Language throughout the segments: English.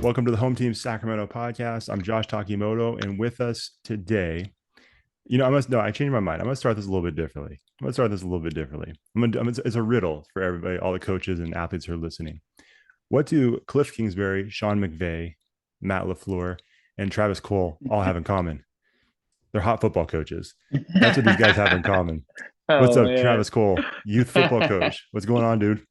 Welcome to the Home Team Sacramento podcast. I'm Josh Takimoto, and with us today, I changed my mind. I'm gonna start this a little bit differently. It's a riddle for everybody, all the coaches and athletes who are listening. What do Cliff Kingsbury, Sean McVay, Matt LaFleur, and Travis Cole all have in common? They're hot football coaches. That's what these guys have in common. What's Oh up, man. Travis Cole, youth football coach? What's going on, dude?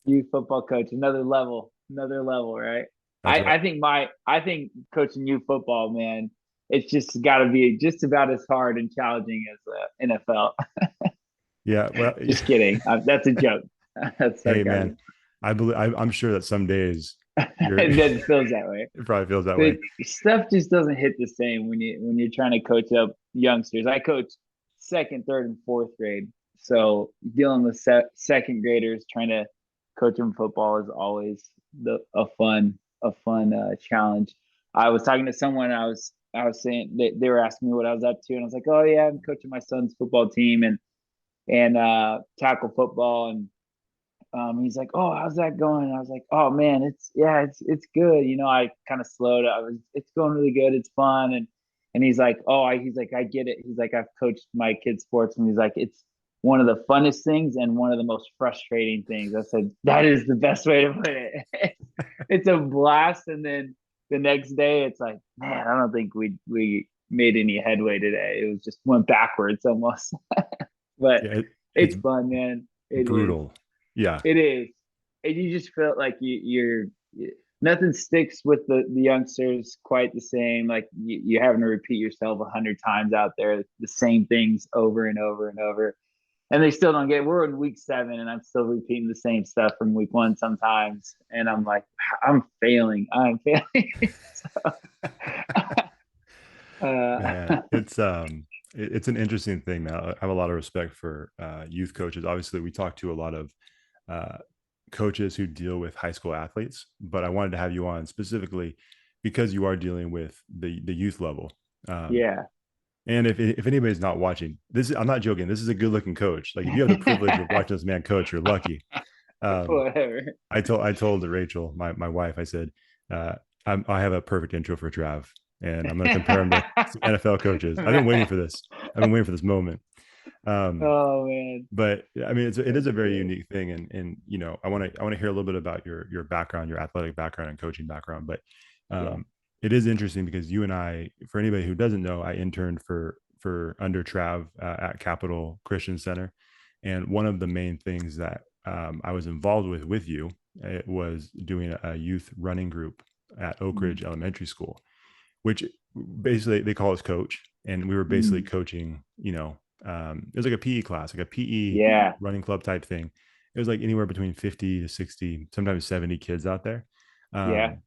Youth football coach, another level, right? That's right. I think coaching youth football, man, it's just got to be just about as hard and challenging as NFL. Yeah. Well, Just kidding. That's a joke. That's hey, man, sarcasm. I'm sure that some days you're That feels that way. it probably feels that But way. stuff just doesn't hit the same when you're trying to coach up youngsters. I coach second, third, and fourth grade, so dealing with second graders trying to coach them football is always a fun challenge. I was talking to someone. I was saying they were asking me what I was up to, and I was like, "Oh yeah, I'm coaching my son's football team and tackle football." And he's like, "Oh, how's that going?" I was like, "Oh man, it's good." I kind of slowed. It's going really good. It's fun, and he's like, he's like, "I get it." He's like, "I've coached my kids' sports," and he's like, "It's one of the funnest things and one of the most frustrating things." I said, "That is the best way to put it." It's a blast, and then the next day, it's like, man, I don't think we made any headway today. It was just went backwards almost, but Yeah, it's it's fun, man. It is. brutal. Yeah, It is. And you just feel like nothing sticks with the youngsters quite the same. Like you're having to repeat yourself 100 times out there, the same things over and over and over. And they still don't get it. We're in week 7 and I'm still repeating the same stuff from week 1 sometimes. And I'm like, I'm failing. I'm failing. So, man, uh, it's an interesting thing, man. I have a lot of respect for youth coaches. Obviously, we talk to a lot of uh, coaches who deal with high school athletes, but I wanted to have you on specifically because you are dealing with the youth level. Um, yeah. and if anybody's not watching, I'm not joking. This is a good looking coach. Like if you have the privilege of watching this man coach, you're lucky. Um, Whatever. I told Rachel, my wife, I said, uh, I have a perfect intro for Trav, and I'm going to compare him to some NFL coaches. I've been waiting for this. I've been waiting for this moment. Um, Oh man. but I mean, it is That's a very good. unique thing, and I want to hear a little bit about your background, your athletic background and coaching background. But Yeah. um, it is interesting because you and I, for anybody who doesn't know, I interned for under Trav at Capital Christian Center, and one of the main things that I was involved with you, it was doing a youth running group at Oak Mm. Ridge Elementary School, which basically they call us coach, and we were basically Mm. coaching. It was like a PE class, like a PE Yeah. running club type thing. It was like anywhere between 50 to 60, sometimes 70 kids out there. Yeah. Um,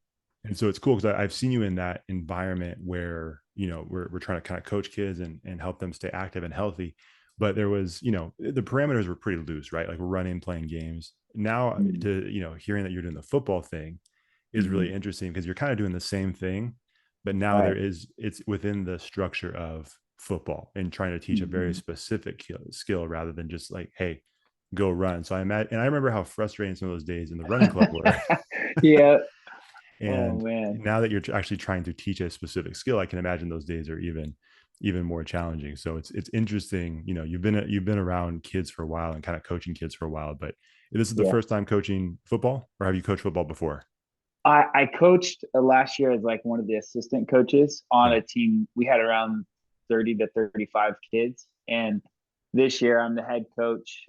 and so it's cool because I've seen you in that environment where, we're trying to kind of coach kids and help them stay active and healthy. But there was, the parameters were pretty loose, right? Like we're running, playing games. Now Mm. to, hearing that you're doing the football thing is Mm-hmm. really interesting because you're kind of doing the same thing, but now Right. it's within the structure of football and trying to teach a very Mm-hmm. specific skill rather than just like, hey, go run. So and I remember how frustrating some of those days in the running club were. Yeah. Oh And man. now that you're actually trying to teach a specific skill, I can imagine those days are even more challenging. So it's interesting. You've been around kids for a while and kind of coaching kids for a while, but this is the Yeah. first time coaching football, or have you coached football before? I coached last year as like one of the assistant coaches on Yeah. a team. We had around 30 to 35 kids. And this year I'm the head coach,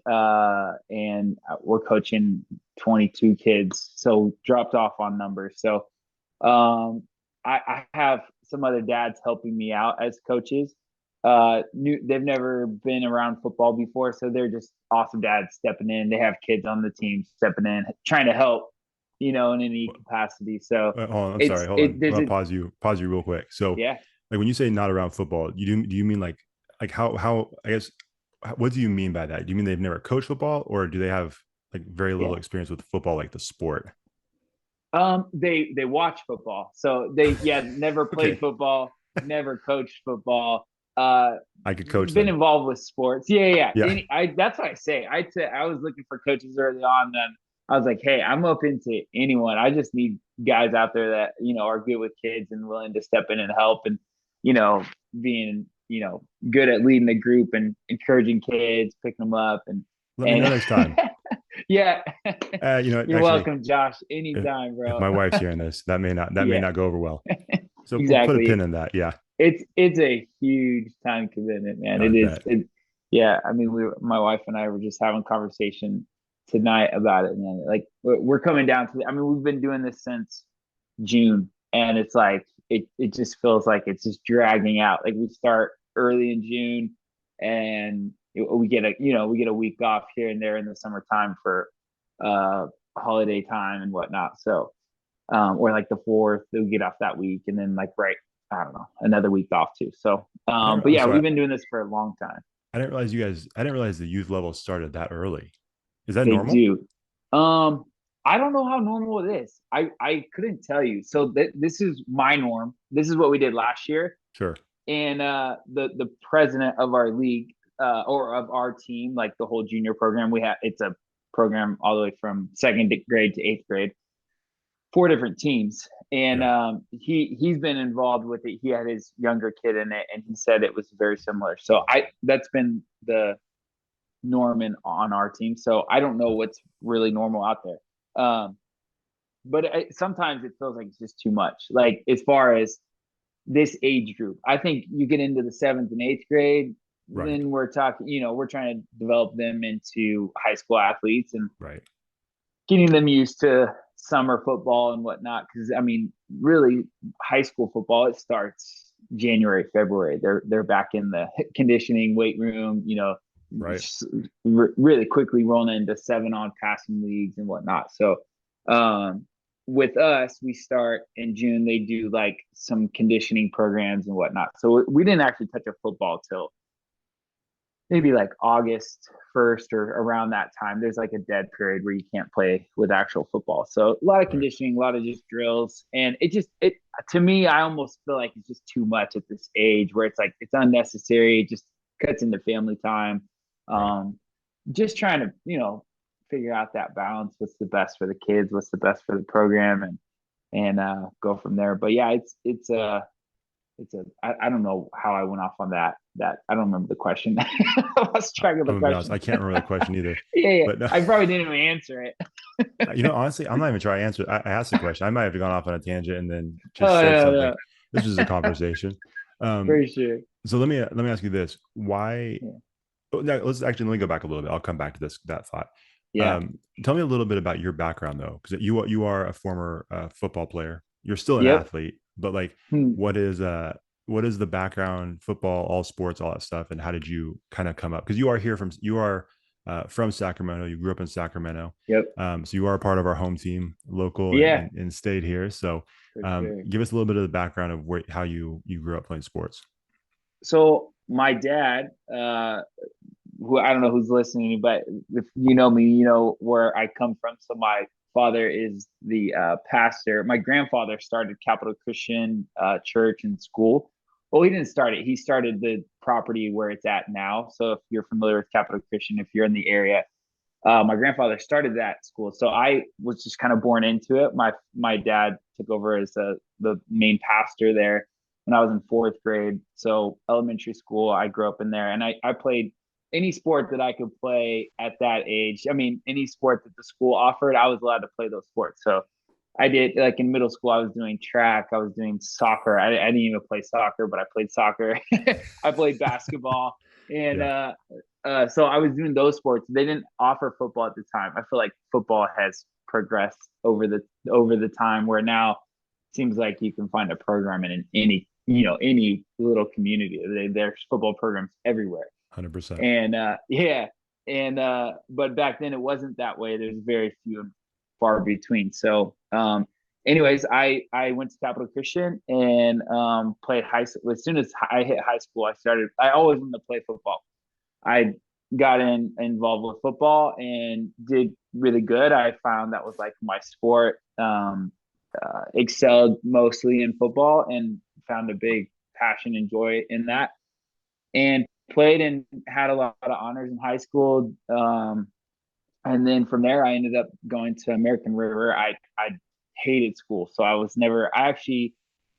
and we're coaching 22 kids. So dropped off on numbers. So I have some other dads helping me out as coaches. They've never been around football before, so they're just awesome dads stepping in. They have kids on the team stepping in, trying to help, in any capacity. So Hold on, I'm it's sorry. Hold it on. I'm there's gonna a pause you real quick. So, yeah. like when you say not around football, do you mean like how I guess what do you mean by that? Do you mean they've never coached football, or do they have like very little Yeah. experience with football, like the sport? They watch football, so they never played Okay, football, never coached football. Uh, I could coach been then. involved with sports. Yeah, yeah. Yeah. I that's what I say. I was looking for coaches early on. Then I was like, hey, I'm open to anyone. I just need guys out there that, are good with kids and willing to step in and help and, being, good at leading the group and encouraging kids, picking them up Let me know and next time. yeah. You're Actually, welcome, Josh. if Anytime, if bro. my wife's hearing this, that may Yeah, not go over well. So we'll put a pin exactly. in that. Yeah, It's a huge time commitment, man. I It is. bet. Yeah. I mean, my wife and I were just having a conversation tonight about it, man. Like we're coming down to. I mean, we've been doing this since June, and it's like it just feels like it's just dragging out. Like we start early in June, and we get a week off here and there in the summertime for holiday time and whatnot. So or like the fourth, we get off that week, and then like right, I don't know, another week off too. So, I but didn't, yeah, so we've been doing this for a long time. I didn't realize you guys. I didn't realize the youth level started that early. Is that They normal? do. I don't know how normal it is. I couldn't tell you. So this is my norm. This is what we did last year, Sure. and the president of our league or of our team, like the whole junior program, we have it's a program all the way from second grade to eighth grade, four different teams, and Yeah. he's been involved with it. He had his younger kid in it, and he said it was very similar. So I that's been the norm on our team. So I don't know what's really normal out there. But sometimes it feels like it's just too much. Like as far as this age group, I think you get into the seventh and eighth grade, Right. then we're talking. We're trying to develop them into high school athletes and Right. getting them used to summer football and whatnot. Because I mean, really, high school football it starts January, February. They're back in the conditioning weight room. Right. Really quickly rolling into 7-on passing leagues and whatnot. So, um, with us, we start in June. They do like some conditioning programs and whatnot. So we didn't actually touch a football till maybe like August 1st or around that time. There's like a dead period where you can't play with actual football. So a lot of Right. conditioning, a lot of just drills. And it to me, I almost feel like it's just too much at this age where it's like it's unnecessary. It just cuts into family time. Right. Um, just trying to, figure out that balance. What's the best for the kids? What's the best for the program? And go from there. But yeah, I don't know how I went off on that I don't remember the question. I lost track of the I'm gonna be honest. question. I can't remember the question either. Yeah, But no, I probably didn't even answer it. honestly, I'm not even trying to answer. I asked the question. I might have gone off on a tangent and then just Oh said no, something. no, This was a conversation. for Um, sure. so let me ask you this: Why? Yeah. Oh, no, let me go back a little bit. I'll come back to that thought. Yeah. Tell me a little bit about your background though, because you are a former football player. You're still an Yep. athlete, but like, Hmm. what is what is the background, football, all sports, all that stuff, and how did you kind of come up? Because you are from Sacramento. You grew up in Sacramento, Yep. so you are a part of our home team, local Yeah, and stayed here. So, for sure. give us a little bit of the background of how you grew up playing sports. So my dad, who I don't know who's listening, but if you know me, you know where I come from. So my father is the pastor. My grandfather started Capital Christian Church and School. Well, he didn't start it. He started the property where it's at now. So if you're familiar with Capital Christian, if you're in the area, my grandfather started that school. So I was just kind of born into it. My dad took over as the main pastor there when I was in fourth grade. So elementary school, I grew up in there, and I played any sport that I could play at that age. I mean, any sport that the school offered, I was allowed to play those sports. So I did like in middle school, I was doing track, I was doing soccer. I didn't even play soccer, but I played soccer. I played basketball, and Yeah, so I was doing those sports. They didn't offer football at the time. I feel like football has progressed over the time where now it seems like you can find a program in any little community. There's football programs everywhere. 100%. And yeah, and but back then it wasn't that way. There's very few and far between. So anyways, I went to Capital Christian and played high school. As soon as I hit high school, I always wanted to play football. I got involved with football and did really good. I found that was like my sport. Excelled mostly in football and found a big passion and joy in that. And played and had a lot of honors in high school. And then from there, I ended up going to American River. I hated school, so I was never. I actually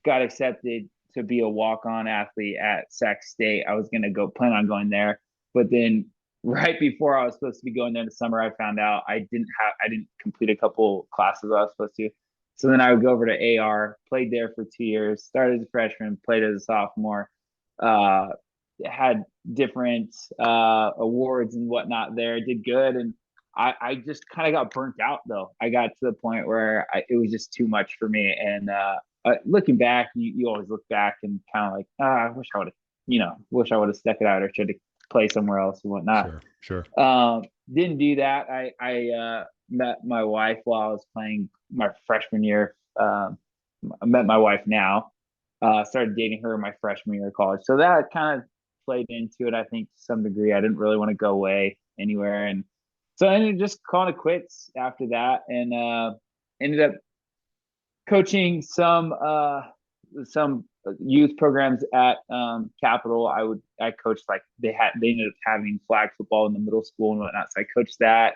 got accepted to be a walk on athlete at Sac State. I was gonna go plan on going there, but then right before I was supposed to be going there in the summer, I found out I didn't complete a couple classes I was supposed to. So then I would go over to AR, played there for 2 years, started as a freshman, played as a sophomore, uh, had different awards and whatnot there, did good. And I just kind of got burnt out though. I got to the point where it was just too much for me. And looking back, you always look back and kind of like, I wish I would have, wish I would have stuck it out or tried to play somewhere else and whatnot. Sure, sure. Didn't do that. I met my wife while I was playing my freshman year. I met my wife now. Started dating her my freshman year of college. So that kind of played into it, I think, to some degree. I didn't really want to go away anywhere. And so I ended up just calling it quits after that and ended up coaching some youth programs at Capital. I coached like they ended up having flag football in the middle school and whatnot. So I coached that,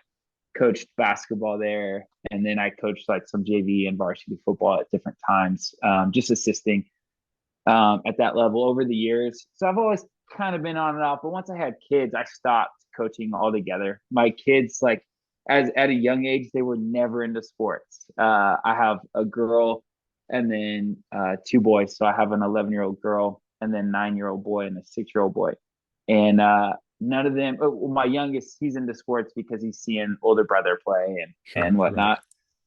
coached basketball there, and then I coached like some JV and varsity football at different times, just assisting at that level over the years. So I've always kind of been on and off. But once I had kids, I stopped coaching altogether. My kids, like as at a young age, they were never into sports. I have a girl and then two boys. So I have an 11-year-old girl and then 9-year-old boy and a 6-year-old boy. And none of them. My youngest, he's into sports because he's seeing older brother play and Sure, right. whatnot.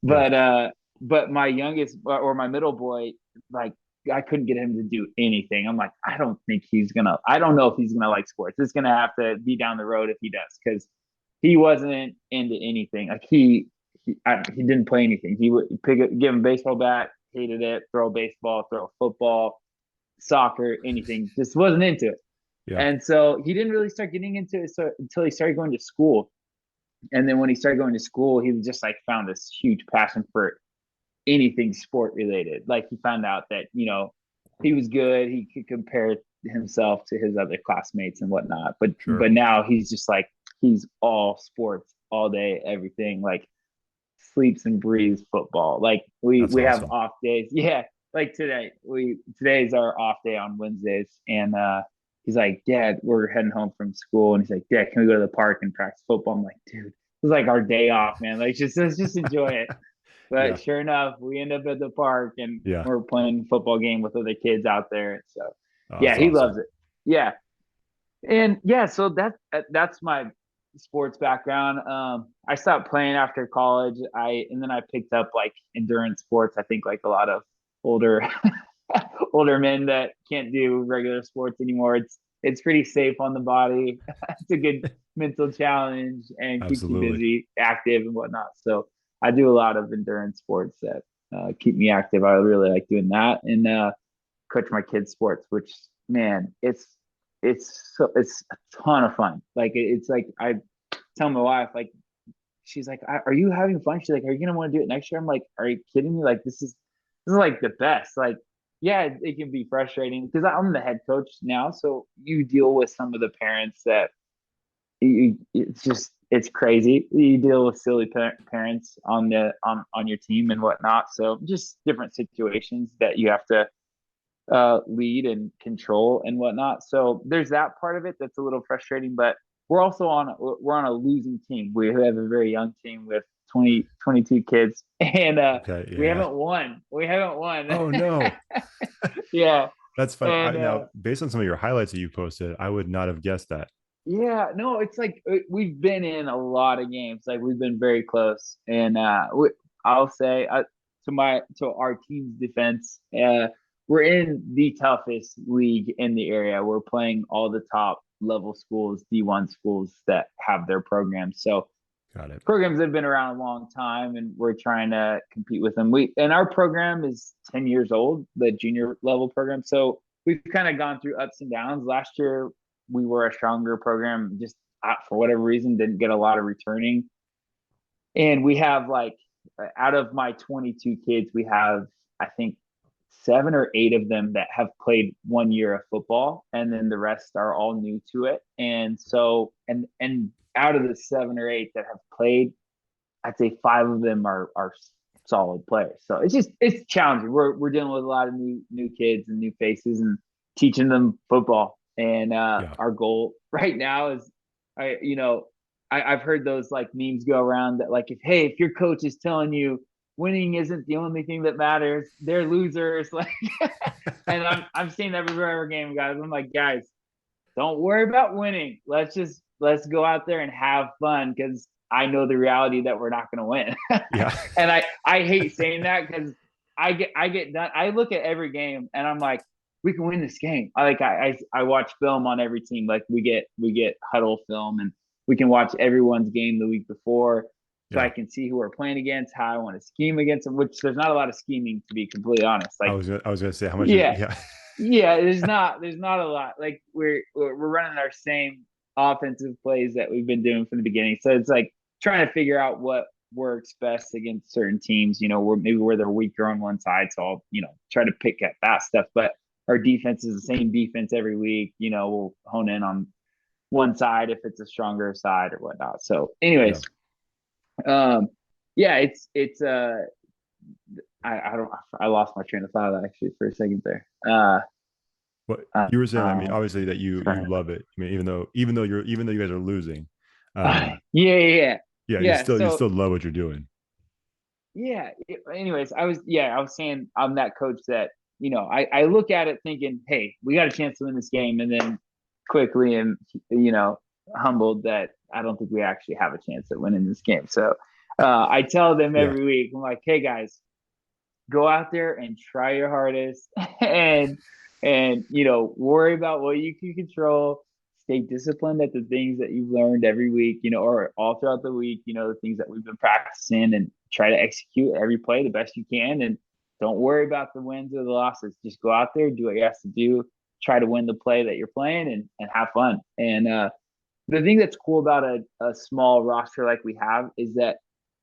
Yeah, But my youngest or my middle boy, like I couldn't get him to do anything. I'm like, I don't think he's gonna. I don't know if he's gonna like sports. It's gonna have to be down the road if he does, because he wasn't into anything. Like he didn't play anything. He would give him a baseball bat, hated it. Throw a baseball, throw a football, soccer, anything. Just wasn't into it. yeah, And so he didn't really start getting into it until he started going to school. And then when he started going to school, he just like found this huge passion for anything sport related. Like he found out that, he was good. He could compare himself to his other classmates and whatnot. But sure. now he's just like he's all sports all day, everything. Like sleeps and breathes football. Like we That's we have awesome. off days. Yeah. Like today is our off day on Wednesdays. And he's like, Dad, we're heading home from school. And he's like, Dad, can we go to the park and practice football? I'm like, dude, it's like our day off, man. Like let's just enjoy it. But Yeah, sure enough, we end up at the park and yeah. we're playing football game with other kids out there. So Oh, yeah, that's he loves awesome. it. Yeah. And yeah, so that's my sports background. I stopped playing after college. And then I picked up like endurance sports. I think like a lot of older older men that can't do regular sports anymore. It's pretty safe on the body. It's a good mental challenge and keeps you Absolutely. busy, active and whatnot. So I do a lot of endurance sports that keep me active. I really like doing that and coach my kids sports, which man, it's a ton of fun. Like it's like I tell my wife, like she's like, "Are you having fun?" She's like, "Are you gonna want to do it next year?" I'm like, "Are you kidding me? Like this is like the best." Like, yeah, it can be frustrating because I'm the head coach now, so you deal with some of the parents that it's crazy. You deal with silly parents on your team and whatnot. So just different situations that you have to lead and control and whatnot. So there's that part of it that's a little frustrating, but we're on a losing team. We have a very young team with 22 kids, and Okay, we yeah. haven't won. We haven't won. Oh no. Yeah, That's funny. and Now, based on some of your highlights that you posted, I would not have guessed that. yeah, no, it's like we've been in a lot of games. Like we've been very close, and I'll say to our team's defense, we're in the toughest league in the area. We're playing all the top level schools, D1 schools that have their programs. So Got it. programs that have been around a long time, and we're trying to compete with them. Our program is 10 years old, the junior level program. So we've kind of gone through ups and downs. Last year we were a stronger program, just for whatever reason didn't get a lot of returning. And we have like out of my 22 kids, we have I think 7 or 8 of them that have played 1 year of football, and then the rest are all new to it. And so and out of the 7 or 8 that have played, I'd say 5 of them are solid players. So it's challenging. We're dealing with a lot of new kids and new faces and teaching them football. And Yeah. our goal right now is, I you know I've heard those like memes go around that like if your coach is telling you winning isn't the only thing that matters, they're losers. Like, and I'm seeing that before every game, guys. I'm like, guys, don't worry about winning. Let's go out there and have fun because I know the reality that we're not going to win. Yeah. And I hate saying that because I get done. I look at every game and I'm like, we can win this game. I watch film on every team. Like we get huddle film and we can watch everyone's game the week before. So I Yeah. can see who we're playing against, how I want to scheme against them, which there's not a lot of scheming to be completely honest. Like, I was gonna say how much is yeah, yeah. yeah, there's not a lot. Like we're running our same offensive plays that we've been doing from the beginning. So it's like trying to figure out what works best against certain teams. Where they're weaker on one side. So I'll try to pick at that stuff. But our defense is the same defense every week. We'll hone in on one side if it's a stronger side or whatnot. So, Yeah. anyways, um, yeah, it's I don't I lost my train of thought actually for a second there. But you were saying, I mean, Um, obviously that you sorry. love it. I mean, even though you guys are losing, um, Yeah, yeah, yeah. yeah, Yeah. you So still love what you're doing. yeah. Anyways, I was saying I'm that coach that I look at it thinking, hey, we got a chance to win this game, and then quickly and humbled that I don't think we actually have a chance at winning this game. So I tell them Yeah. every week, I'm like, hey guys, go out there and try your hardest and worry about what you can control. Stay disciplined at the things that you've learned every week, or all throughout the week, the things that we've been practicing, and try to execute every play the best you can. And don't worry about the wins or the losses. Just go out there, do what you have to do, try to win the play that you're playing, and have fun. And the thing that's cool about a small roster like we have is that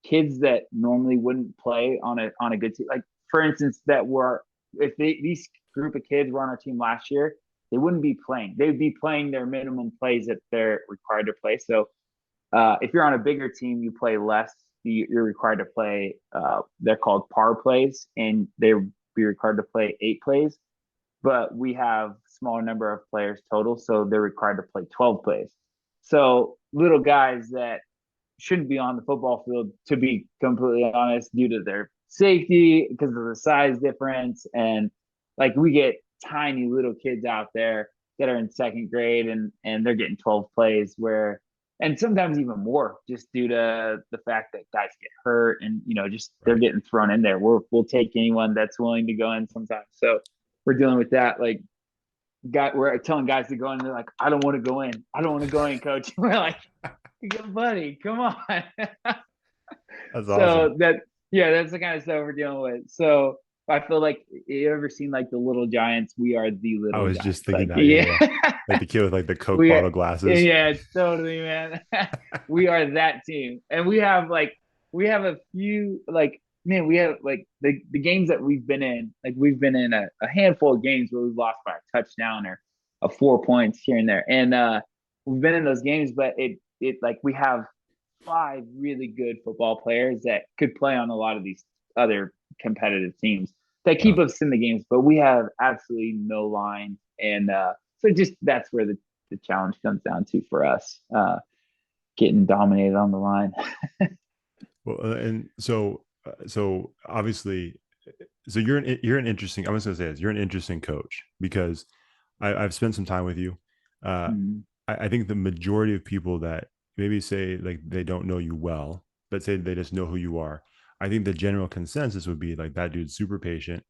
kids that normally wouldn't play on a good team, like for instance, that were if these group of kids were on our team last year, they wouldn't be playing. They'd be playing their minimum plays that they're required to play. So if you're on a bigger team, you play less. You're required to play. They're called par plays, and they'll be required to play 8 plays. But we have smaller number of players total, so they're required to play 12 plays. So little guys that shouldn't be on the football field, to be completely honest, due to their safety, because of the size difference. And like we get tiny little kids out there that are in second grade and they're getting 12 plays where and sometimes even more just due to the fact that guys get hurt and just they're Right. getting thrown in there. We'll take anyone that's willing to go in sometimes. So we're dealing with that. Like we're telling guys to go in, they're like, I don't want to go in. I don't want to go in, coach. We're like, buddy, come on. That's awesome. So that's the kind of stuff we're dealing with. So I feel like you ever seen like the Little Giants? We are the I Little was just Giants. thinking Like that. Yeah, yeah, yeah. Like the kid with like the Coke we bottle glasses. yeah, totally, man. We are that team, and we have a few like man, we have like the games that we've been in. Like we've been in a handful of games where we've lost by a touchdown or a 4 points here and there, and we've been in those games, but it like we have 5 really good football players that could play on a lot of these other competitive teams that Yeah. keep us in the games, but we have absolutely no line. And so just that's where the challenge comes down to for us, getting dominated on the line. Well, and so obviously, so you're an interesting. I'm just gonna say this. You're an interesting coach because I've spent some time with you. Uh, Mm, I think the majority of people that maybe say like they don't know you well, but say they just know who you are. I think the general consensus would be like that dude's super patient.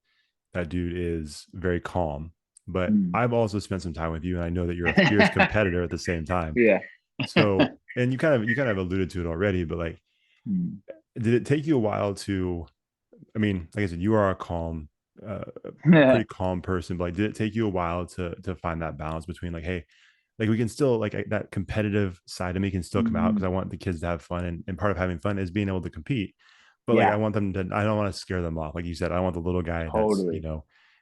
That dude is very calm. But mm. I've also spent some time with you, and I know that you're a fierce competitor at the same time. Yeah. So, and you kind of alluded to it already, but like, Mm. did it take you a while to? I mean, like I said, you are a calm, Yeah. pretty calm person. But like, did it take you a while to find that balance between like, hey, like we can still like that competitive side of me can still come out because Mhm. I want the kids to have fun, and part of having fun is being able to compete. But like, I Yeah, want them to. I don't want to scare them off. Like you said, I want the little guy that's totally,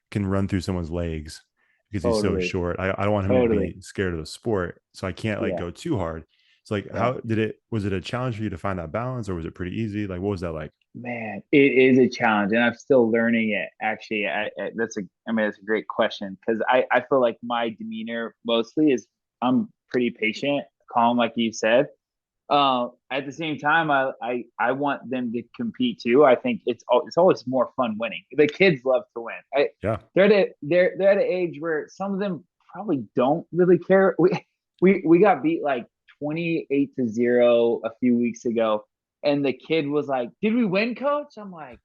can run through someone's legs because he's so totally, short. I don't want him to totally. be scared of the sport, so I can't like Yeah. go too hard. So like, Yeah. how did it? Was it a challenge for you to find that balance, or was it pretty easy? Like, what was that like? Man, it is a challenge, and I'm still learning it. Actually, I mean, that's a great question because I feel like my demeanor mostly is I'm pretty patient, calm, like you said. At the same time, I want them to compete too. I think it's always more fun winning. The kids love to win. Yeah, They're at an age where some of them probably don't really care. We got beat like 28-0 a few weeks ago, and the kid was like, "Did we win, coach?" I'm like,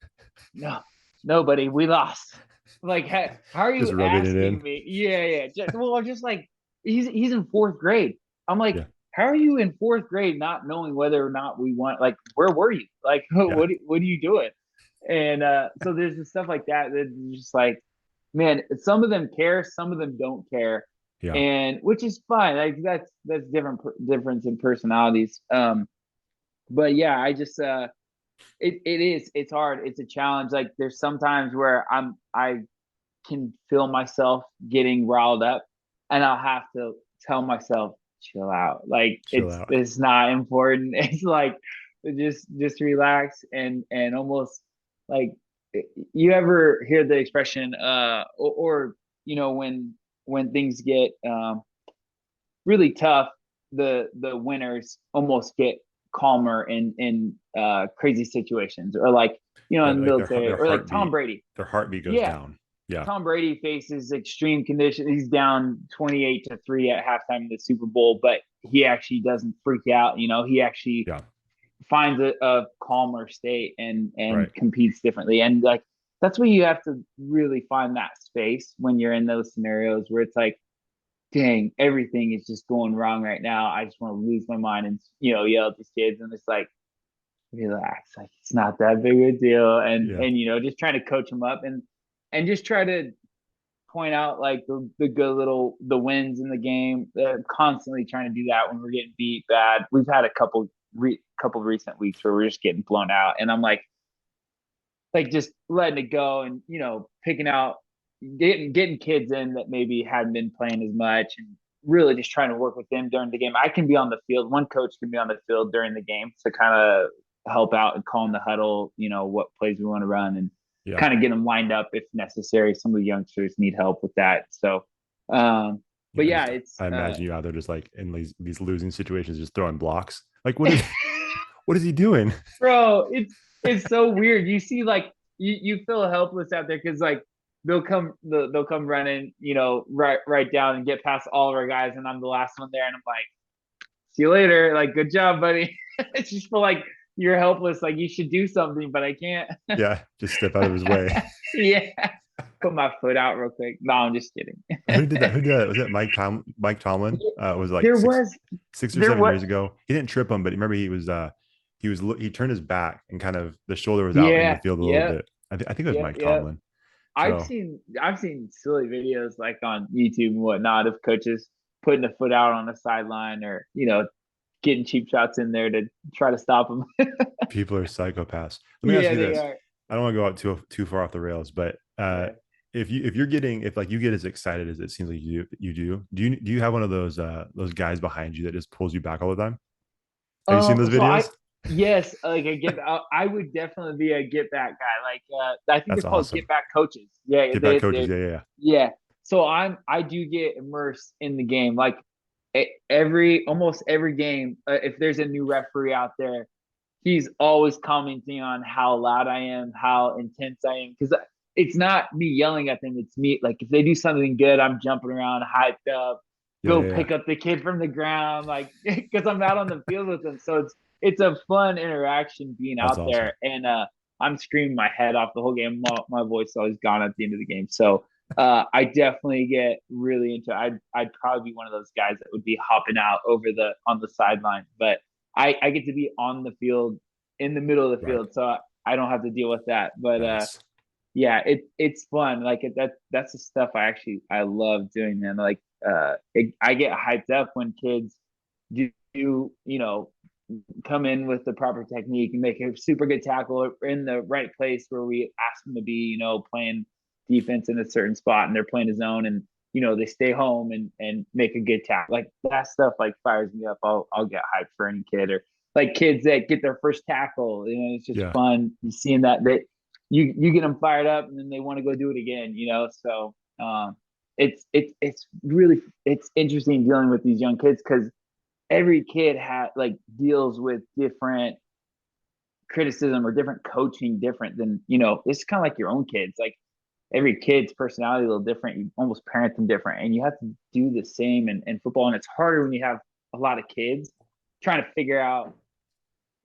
"No, nobody. We lost." I'm like, how are just you rubbing it asking in. me? Yeah, yeah. Just like he's in fourth grade. I'm like, Yeah, how are you in fourth grade not knowing whether or not we won? Like, where were you? Like, yeah, what are you doing? And so there's just stuff like that that's just like, man, some of them care, some of them don't care, yeah. and which is fine. Like that's difference in personalities. But yeah, I just it's hard. It's a challenge. Like there's sometimes where I can feel myself getting riled up, and I'll have to tell myself, chill out. Like Chill out. it's not important. It's like just relax and almost like you ever hear the expression or you know when things get really tough, the winners almost get calmer in crazy situations or like you know Yeah, in the like military or like Tom Brady. their heartbeat goes Yeah, down. Yeah, Tom Brady faces extreme conditions. He's down 28-3 at halftime in the Super Bowl, but he actually doesn't freak out. You know, he actually yeah, finds a calmer state and right. competes differently. And like that's where you have to really find that space when you're in those scenarios where it's like, dang, everything is just going wrong right now. I just want to lose my mind and yell at these kids. And it's like, relax, like it's not that big a deal. Yeah, And just trying to coach them up and just try to point out like the good little the wins in the game. They're constantly trying to do that when we're getting beat bad. We've had a couple recent weeks where we're just getting blown out, and I'm like just letting it go and picking out getting kids in that maybe hadn't been playing as much and really just trying to work with them during the game. I can be on the field. One coach can be on the field during the game to kind of help out and call in the huddle, what plays we want to run and yeah. kind of get them lined up if necessary. Some of the youngsters need help with that. So, but Yeah, yeah, just it's I imagine you out there just like in these losing situations, just throwing blocks. Like, what is what is he doing? bro, it's so weird. You see, like you feel helpless out there because like they'll come running, right down and get past all of our guys, and I'm the last one there, and I'm like, see you later, like good job, buddy. It's just feel like you're helpless, like you should do something, but I can't. Yeah, just step out of his way. Yeah, put my foot out real quick. No, I'm just kidding. Who did that? Who did that? Was it Mike Tomlin? It was like There was 6 or 7 years was ago. He didn't trip him, but remember he turned his back and kind of the shoulder was out in the yeah, field a little yeah, bit. I think it was yeah, Mike yeah. Tomlin. I've So seen I've seen silly videos like on YouTube and whatnot of coaches putting a foot out on the sideline or getting cheap shots in there to try to stop them. people are psychopaths. Let me ask Yeah, you they this. are. I don't want to go out too far off the rails, but Yeah. if like you get as excited as it seems like you have one of those guys behind you that just pulls you back all the time? Have you seen those So videos? yes, like I would definitely be a get back guy. Like, I think they're That's called get awesome. back coaches. Yeah, Get back coaches. Yeah, yeah, yeah. yeah. So I do get immersed in the game. Like almost every game, if there's a new referee out there, he's always commenting on how loud I am, how intense I am. Because it's not me yelling at them, it's me. Like if they do something good, I'm jumping around, hyped up, Yeah, go yeah, yeah. pick up the kid from the ground, like because I'm out on the field with them. So it's a fun interaction being That's out awesome. there, and I'm screaming my head off the whole game. My voice is always gone at the end of the game. So I definitely get really into. I'd probably be one of those guys that would be hopping out over the on the sideline, but I get to be on the field in the middle of the Right. field, so I don't have to deal with that. But Nice. yeah, it's fun. Like that's the stuff I love doing, man. Like I get hyped up when kids do come in with the proper technique and make a super good tackle in the right place where we ask them to be, playing defense in a certain spot and they're playing a zone and they stay home and make a good tackle. Like that stuff like fires me up. I'll get hyped for any kid, or like kids that get their first tackle. It's just Yeah. fun seeing that you get them fired up and then they want to go do it again. So it's really it's interesting dealing with these young kids because every kid deals with different criticism or different coaching different than it's kind of like your own kids. Like every kid's personality is a little different. You almost parent them different, and you have to do the same in football. And it's harder when you have a lot of kids trying to figure out,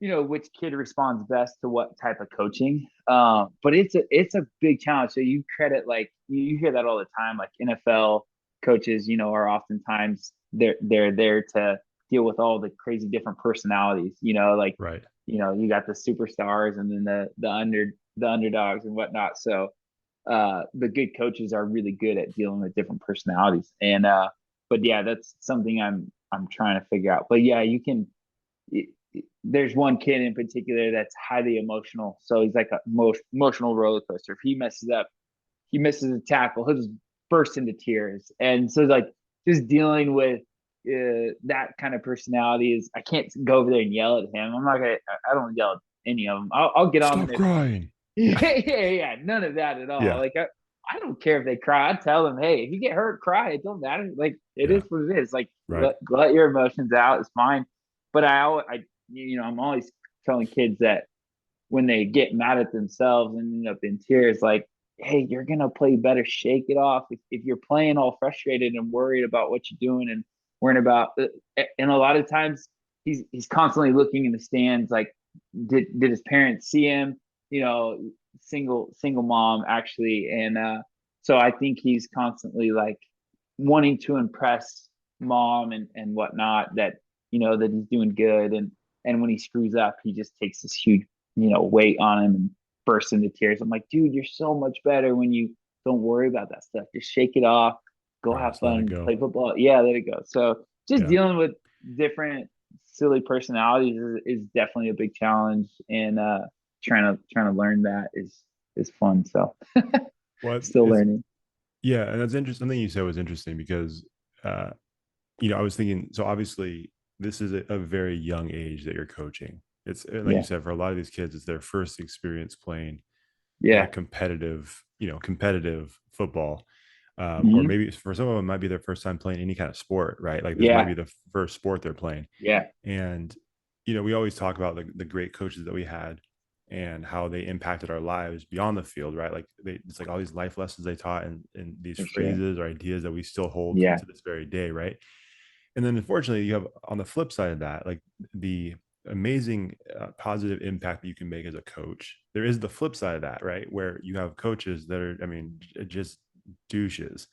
which kid responds best to what type of coaching. But it's a big challenge. So you credit like you hear that all the time. Like NFL coaches, are oftentimes they're there to deal with all the crazy different personalities. Like Right. you got the superstars and then the underdogs and whatnot. So the good coaches are really good at dealing with different personalities. And but yeah, that's something I'm trying to figure out. But yeah, you can. There's one kid in particular that's highly emotional. So he's like a most emotional roller coaster. If he messes up, he misses a tackle, he'll just burst into tears. And so like just dealing with that kind of personality is I can't go over there and yell at him. I'm not gonna. I don't yell at any of them. I'll get on them Stop if crying. Yeah. yeah, none of that at all. Yeah. Like I don't care if they cry. I tell them, hey, if you get hurt, cry. It don't matter. Like it Yeah. is what it is. Like Right. let your emotions out. It's fine. But I'm always telling kids that when they get mad at themselves and end up in tears, like, hey, you're gonna play better. Shake it off. If you're playing all frustrated and worried about what you're doing and worrying about, and a lot of times he's constantly looking in the stands, like, did his parents see him? You know, single mom actually, and so I think he's constantly like wanting to impress mom and whatnot that that he's doing good and when he screws up he just takes this huge weight on him and bursts into tears. I'm like, dude, you're so much better when you don't worry about that stuff. Just shake it off, go Right. have Just let it fun, go. play football. Yeah, let it go. So just Yeah. dealing with different silly personalities is definitely a big challenge, and trying to learn that is fun. So Well, still it's learning. yeah, and that's interesting. Something you said was interesting because uh, I was thinking, so obviously this is a very young age that you're coaching. It's like you Yeah, said, for a lot of these kids, it's their first experience playing yeah, competitive football. Or hmm, maybe for some of them, it might be their first time playing any kind of sport, right? Like this might yeah, be the first sport they're playing. yeah, And, we always talk about the great coaches that we had and how they impacted our lives beyond the field, right? Like it's like all these life lessons they taught and these for sure. phrases or ideas that we still hold Yeah, to this very day, right? And then unfortunately, you have on the flip side of that, like the amazing positive impact that you can make as a coach. There is the flip side of that, right? Where you have coaches that are, I mean, just douches.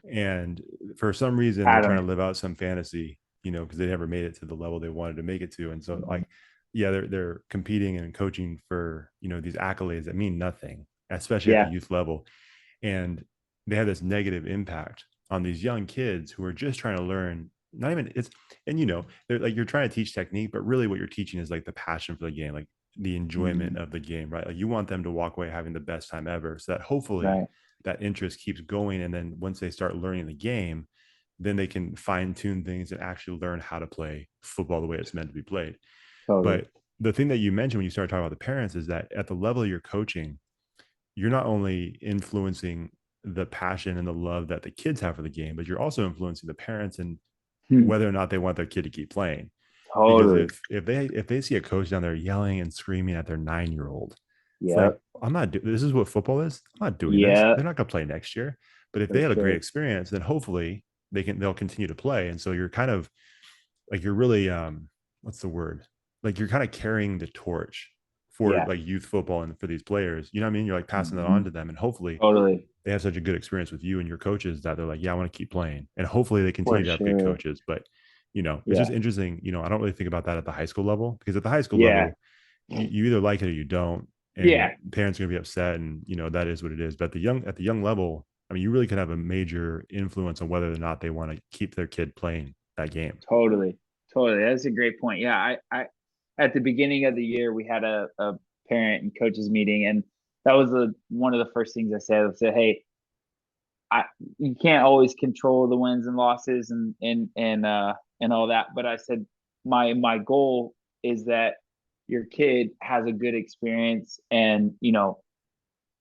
And for some reason, they're had trying him. to live out some fantasy, because they never made it to the level they wanted to make it to. And so, like, yeah, they're competing and coaching for, these accolades that mean nothing, especially at the Yeah, youth level. And they have this negative impact on these young kids who are just trying to learn. Not even it's and they're like you're trying to teach technique, but really what you're teaching is like the passion for the game, like the enjoyment hmm, of the game, right? Like you want them to walk away having the best time ever, so that hopefully right, that interest keeps going, and then once they start learning the game, then they can fine tune things and actually learn how to play football the way it's meant to be played. totally. But the thing that you mentioned when you started talking about the parents is that at the level you're coaching, you're not only influencing the passion and the love that the kids have for the game, but you're also influencing the parents and Hmm, whether or not they want their kid to keep playing. Because totally. if they see a coach down there yelling and screaming at their 9-year old, it's like, Yep. I'm not this is what football is. I'm not doing this. Yeah, They're not gonna play next year. But if they for had a great sure. experience, then hopefully they'll continue to play. And so you're kind of like you're really what's the word? Like you're kind of carrying the torch for Yeah. like youth football and for these players. You know what I mean? You're like passing that Hmm. on to them, and hopefully Totally. they have such a good experience with you and your coaches that they're like, yeah, I want to keep playing. And hopefully they For continue to have good sure. coaches. But, it's just Yeah. interesting. I don't really think about that at the high school level because at the high school Yeah. level, you either like it or you don't. And Yeah. parents are going to be upset. And, that is what it is. But at the young level, I mean, you really can have a major influence on whether or not they want to keep their kid playing that game. Totally. Totally. That's a great point. Yeah. I at the beginning of the year we had a parent and coaches meeting, and that was one of the first things I said. I said, hey, I you can't always control the wins and losses and all that. But I said my goal is that your kid has a good experience, and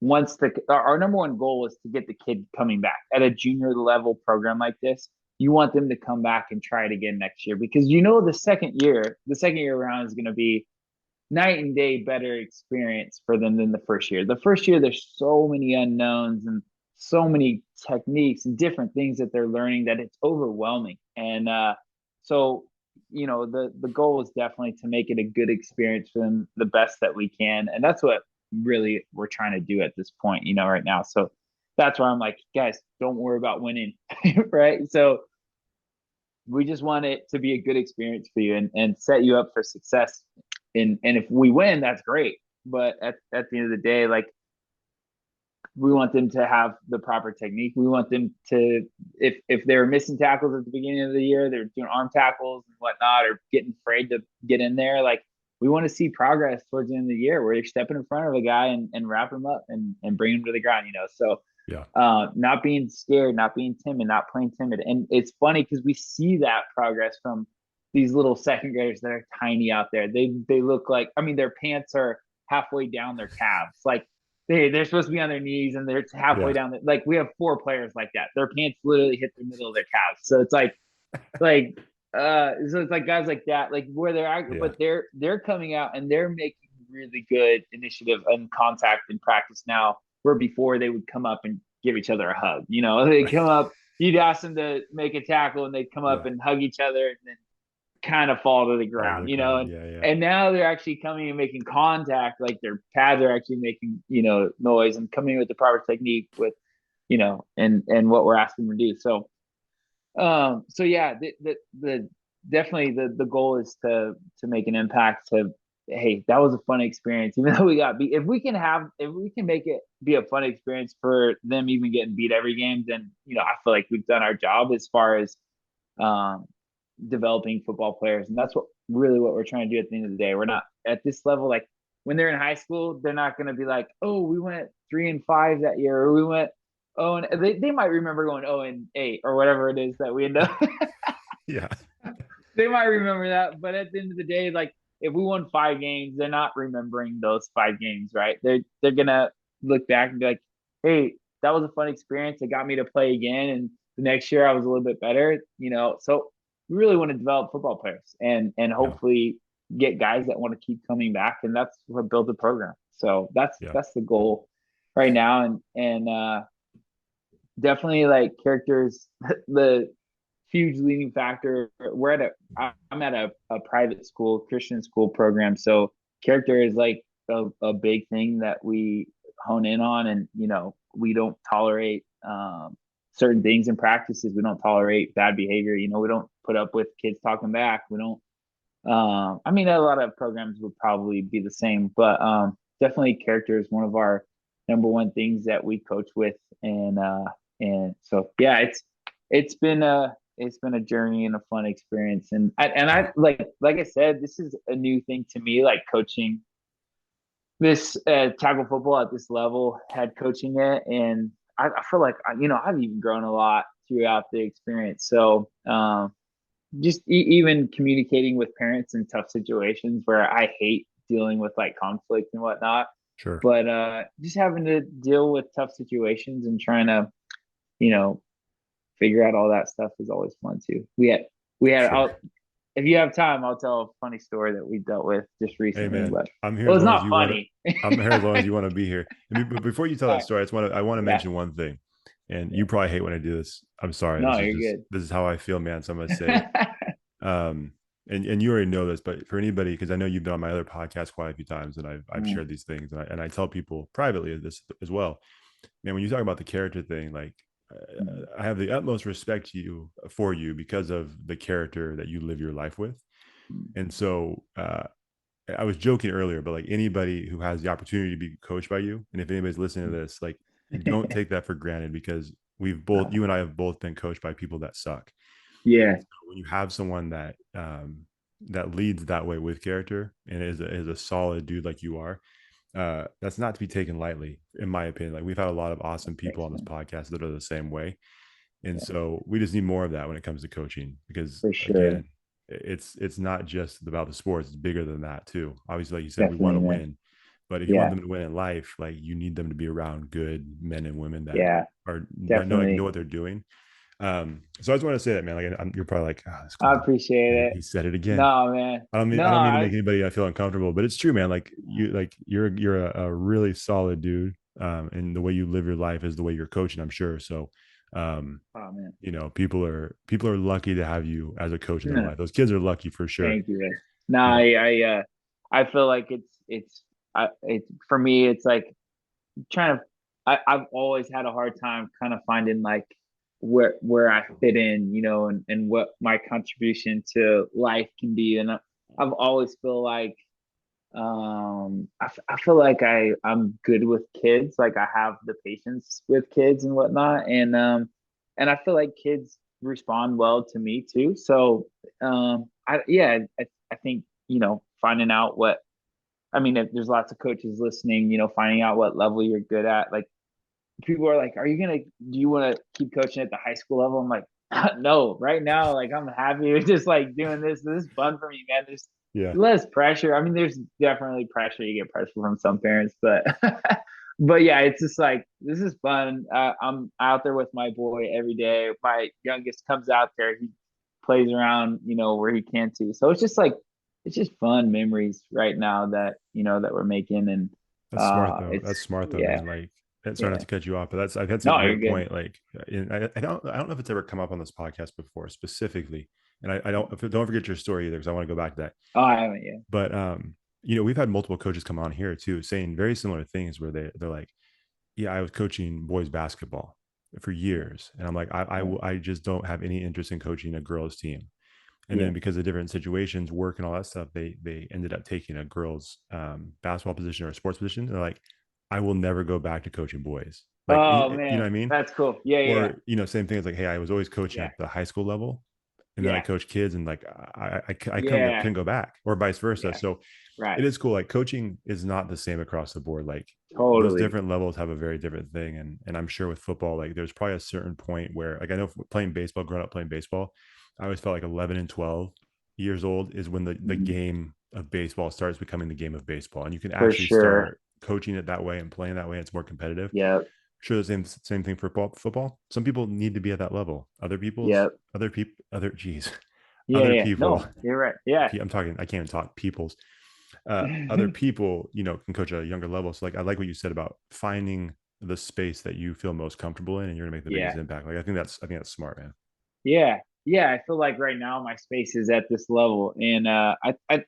once our number one goal is to get the kid coming back at a junior level program like this. You want them to come back and try it again next year, because the second year around is going to be night and day better experience for them than the first year. The first year, there's so many unknowns and so many techniques and different things that they're learning that it's overwhelming. And so, the goal is definitely to make it a good experience for them, the best that we can, and that's what really we're trying to do at this point, right now. So that's why I'm like, guys, don't worry about winning, right? So we just want it to be a good experience for you, and set you up for success. And if we win, that's great. But at the end of the day, like, we want them to have the proper technique. We want them to, if they're missing tackles at the beginning of the year, they're doing arm tackles and whatnot, or getting afraid to get in there. Like, we want to see progress towards the end of the year where you're stepping in front of a guy and wrap him up and bring him to the ground. So Yeah. not being scared, not being timid, not playing timid. And it's funny because we see that progress from these little second graders that are tiny out there. They look like, I mean, their pants are halfway down their calves. Like, they're supposed to be on their knees and they're halfway Yeah. down. Like, we have 4 players like that. Their pants literally hit the middle of their calves. So it's so it's like guys like that, like where Yeah. but they're coming out and they're making really good initiative and contact in practice now, where before they would come up and give each other a hug. They Right. come up, you'd ask them to make a tackle and they'd come up Yeah. and hug each other and then kind of fall to the All to ground, the ground. and Yeah. Yeah. and now they're actually coming and making contact, like their pads are actually making, noise and coming with the proper technique with, and what we're asking them to do. So yeah, the definitely the goal is to make an impact. To, hey, that was a fun experience, even though we got beat. If we can make it be a fun experience for them, even getting beat every game, then I feel like we've done our job as far as um, developing football players, and that's what we're trying to do at the end of the day. We're not at this level, like when they're in high school, they're not going to be like, oh, we went 3-5 that year, or we went, oh, and they might remember going 0-8 or whatever it is that we end up. Yeah. They might remember that, but at the end of the day, like, if we won 5 games, they're not remembering those 5 games, right? They're gonna look back and be like, hey, that was a fun experience. It got me to play again, and the next year I was a little bit better. So we really want to develop football players and Yeah. hopefully get guys that want to keep coming back, and that's what build the program. So that's Yeah. that's the goal right now, and definitely, like, characters, the huge leading factor. I'm at a private school, Christian school program, so character is like a big thing that we hone in on, and we don't tolerate certain things in practices. We don't tolerate bad behavior. We don't put up with kids talking back. We don't. I mean, a lot of programs would probably be the same, but definitely character is one of our number one things that we coach with, and so yeah, it's been a journey and a fun experience, and I like I said, this is a new thing to me, like coaching this tackle football at this level, head coaching it, and I feel like I've even grown a lot throughout the experience. So just even communicating with parents in tough situations where I hate dealing with, like, conflict and whatnot, Sure. but just having to deal with tough situations and trying to you know figure out all that stuff is always fun too. We had Sure. if you have time, I'll tell a funny story that we dealt with just Hey recently, man, but I'm here it as was long as not you want to. funny. I'm here as long as you want to be here. But before you tell All that right. story, I want to Yeah. mention one thing, and you Yeah. probably hate when I do this. I'm sorry. No, you're good. This is how I feel, man. So I'm gonna say, um, and you already know this, but for anybody, because I know you've been on my other podcast quite a few times, and I've Mm, shared these things, and I tell people privately this as well. Man, when you talk about the character thing, like, mm, I have the utmost respect for you because of the character that you live your life with. mm. And so I was joking earlier, but like anybody who has the opportunity to be coached by you, and if anybody's listening to this, like, don't take that for granted, because you and I have both been coached by people that suck. Yeah. And so when you have someone that leads that way with character and is a solid dude like you are, that's not to be taken lightly, in my opinion. Like we've had a lot of awesome people Thanks, on this man. podcast that are the same way. And Yeah, so we just need more of that when it comes to coaching, because for sure. again, it's not just about the sports, it's bigger than that too. Obviously, like you said, we want Definitely, to man. win, but if you want Yeah, them to win in life, like you need them to be around good men and women that yeah, are know definitely. what they're doing. So I just want to say that, man. Like you're probably like, oh, this I guy, appreciate it. he said it again. No, man. No, I don't mean to make anybody I feel uncomfortable, but it's true, man. Like you're a really solid dude. And the way you live your life is the way you're coaching, I'm sure. So, um, oh man. people are lucky to have you as a coach in their life. Those kids are lucky for sure. Thank you, man. No, You know, I feel like it's for me. It's like trying to. I've always had a hard time kind of finding like where I fit in, and what my contribution to life can be. And I've always feel like I feel like I'm good with kids. Like I have the patience with kids and whatnot, and I feel like kids respond well to me too. So I think finding out what I mean, if there's lots of coaches listening, finding out what level you're good at. Like people are like, do you want to keep coaching at the high school level? I'm like, no, right now, like I'm happy with just like doing this. This is fun for me, man. There's yeah, less pressure. I mean, there's definitely pressure. You get pressure from some parents, but but yeah, it's just like this is fun. I'm out there with my boy every day. My youngest comes out there. He plays around, where he can too. So it's just fun memories right now that that we're making, and that's smart though. it's That's smart though, yeah, man. Like, sorry not yeah. to cut you off, but that's a No, you're great good. point. Like, I don't know if it's ever come up on this podcast before specifically, and I don't forget your story either because I want to go back to that. Oh, I haven't yet. But we've had multiple coaches come on here too, saying very similar things where they're like, yeah, I was coaching boys basketball for Yeah, years, and I'm like, yeah, I just don't have any interest in coaching a girls team. And yeah. then because of different situations, work and all that stuff, they ended up taking a girls basketball position or a sports position. They're like, I will never go back to coaching boys. Like, Oh you know what man, I mean? that's cool. Yeah, yeah, Or same thing. It's like, hey, I was always coaching yeah, at the high school level, and then I yeah, coach kids, and like I yeah, couldn't go back, or vice versa. yeah. So Right. it is cool. Like coaching is not the same across the board. Like those Totally. different levels have a very different thing. And I'm sure with football, like there's probably a certain point where, like I know playing baseball, growing up playing baseball, I always felt like 11 and 12 years old is when the Mhm. game of baseball starts becoming the game of baseball. And you can For actually sure. start coaching it that way and playing that way. It's more competitive. Yep. Sure, the same thing for football. Some people need to be at that level. Yep. Geez, Yeah, other yeah. people. No, you're right. Yeah. I'm talking. I can't even talk. People's other people, can coach at a younger level. So like, I like what you said about finding the space that you feel most comfortable in, and you're gonna make the biggest Yeah. impact. Like, I think that's smart, man. Yeah. Yeah. I feel like right now my space is at this level. And I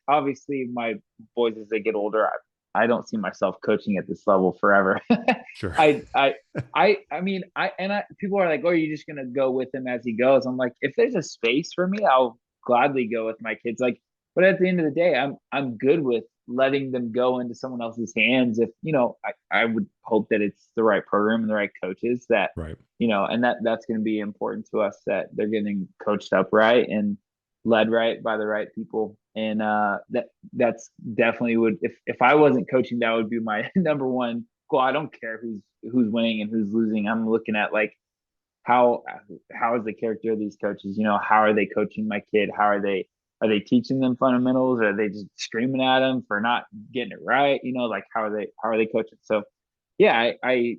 obviously my boys as they get older, I don't see myself coaching at this level forever. Sure. I I I mean I people are like, oh, you're just gonna go with him as he goes. I'm like, if there's a space for me, I'll gladly go with my kids. Like, but at the end of the day, I'm good with letting them go into someone else's hands if I would hope that it's the right program and the right coaches that Right. and that's going to be important to us that they're getting coached up right and led right by the right people. And that's definitely would if I wasn't coaching, that would be my number one goal. I don't care who's winning and who's losing. I'm looking at like how how is the character of these coaches? How are they coaching my kid? How are they teaching them fundamentals? Or are they just screaming at them for not getting it right? Like how are they coaching? So yeah, I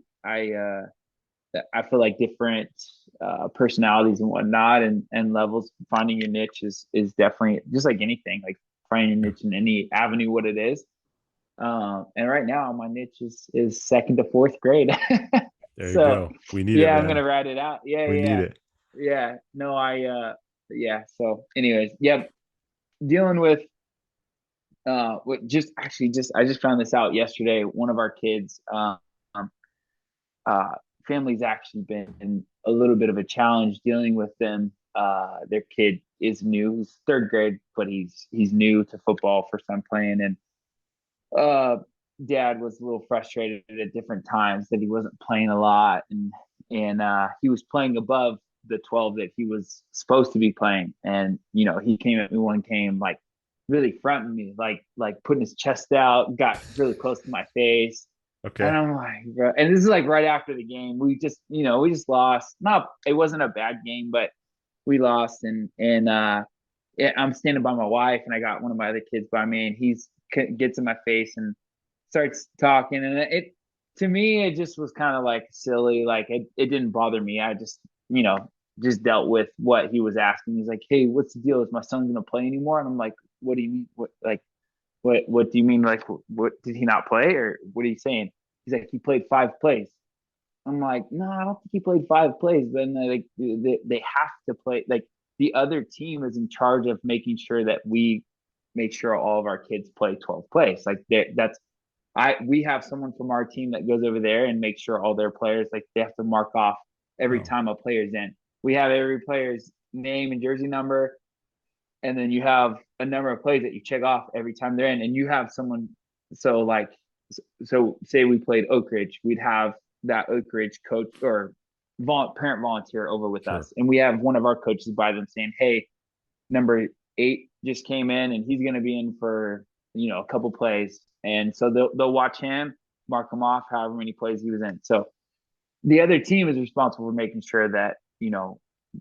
feel like different personalities and whatnot and levels. Finding your niche is definitely just like anything, like finding your Yeah. niche in any avenue, what it is. And right now my niche is second to fourth grade. There you So go. We need it, yeah, I'm gonna man. write it out. Yeah, We need yeah, it. yeah. No, yeah. So, anyways, yep. Dealing with what just I just found this out yesterday. One of our kids, uh, family's actually been a little bit of a challenge dealing with them. Their kid is new; he's third grade, but he's new to football, first time playing, and uh, dad was a little frustrated at different times that he wasn't playing a lot, and he was playing above the 12 that he was supposed to be playing, and he came at me one game like really fronting me, like putting his chest out, got really close to my face. And Okay. I'm like, bro, and this is like right after the game. We just lost. Not, it wasn't a bad game, but we lost. I'm standing by my wife, and I got one of my other kids by me, and he's gets in my face and starts talking, and to me it just was kind of like silly. Like it didn't bother me. I just just dealt with what he was asking. He's like, "Hey, what's the deal? Is my son gonna play anymore?" And I'm like, "What do you mean? What do you mean? Like, what did he not play, or what are you saying?" He's like, "He played 5 plays." I'm like, "No, I don't think he played 5 plays." But then like they have to play. Like the other team is in charge of making sure that we make sure all of our kids play 12 plays. Like that's we have someone from our team that goes over there and makes sure all their players, like, they have to mark off every Oh, time a player's in. We have every player's name and jersey number, and then you have a number of plays that you check off every time they're in, and you have someone. So like, so say we played Oak Ridge, we'd have that Oak Ridge coach or parent volunteer over with sure. us, and we have one of our coaches by them saying, "Hey, number 8 just came in, and he's going to be in for a couple plays," and so they'll watch him, mark him off however many plays he was in. So the other team is responsible for making sure that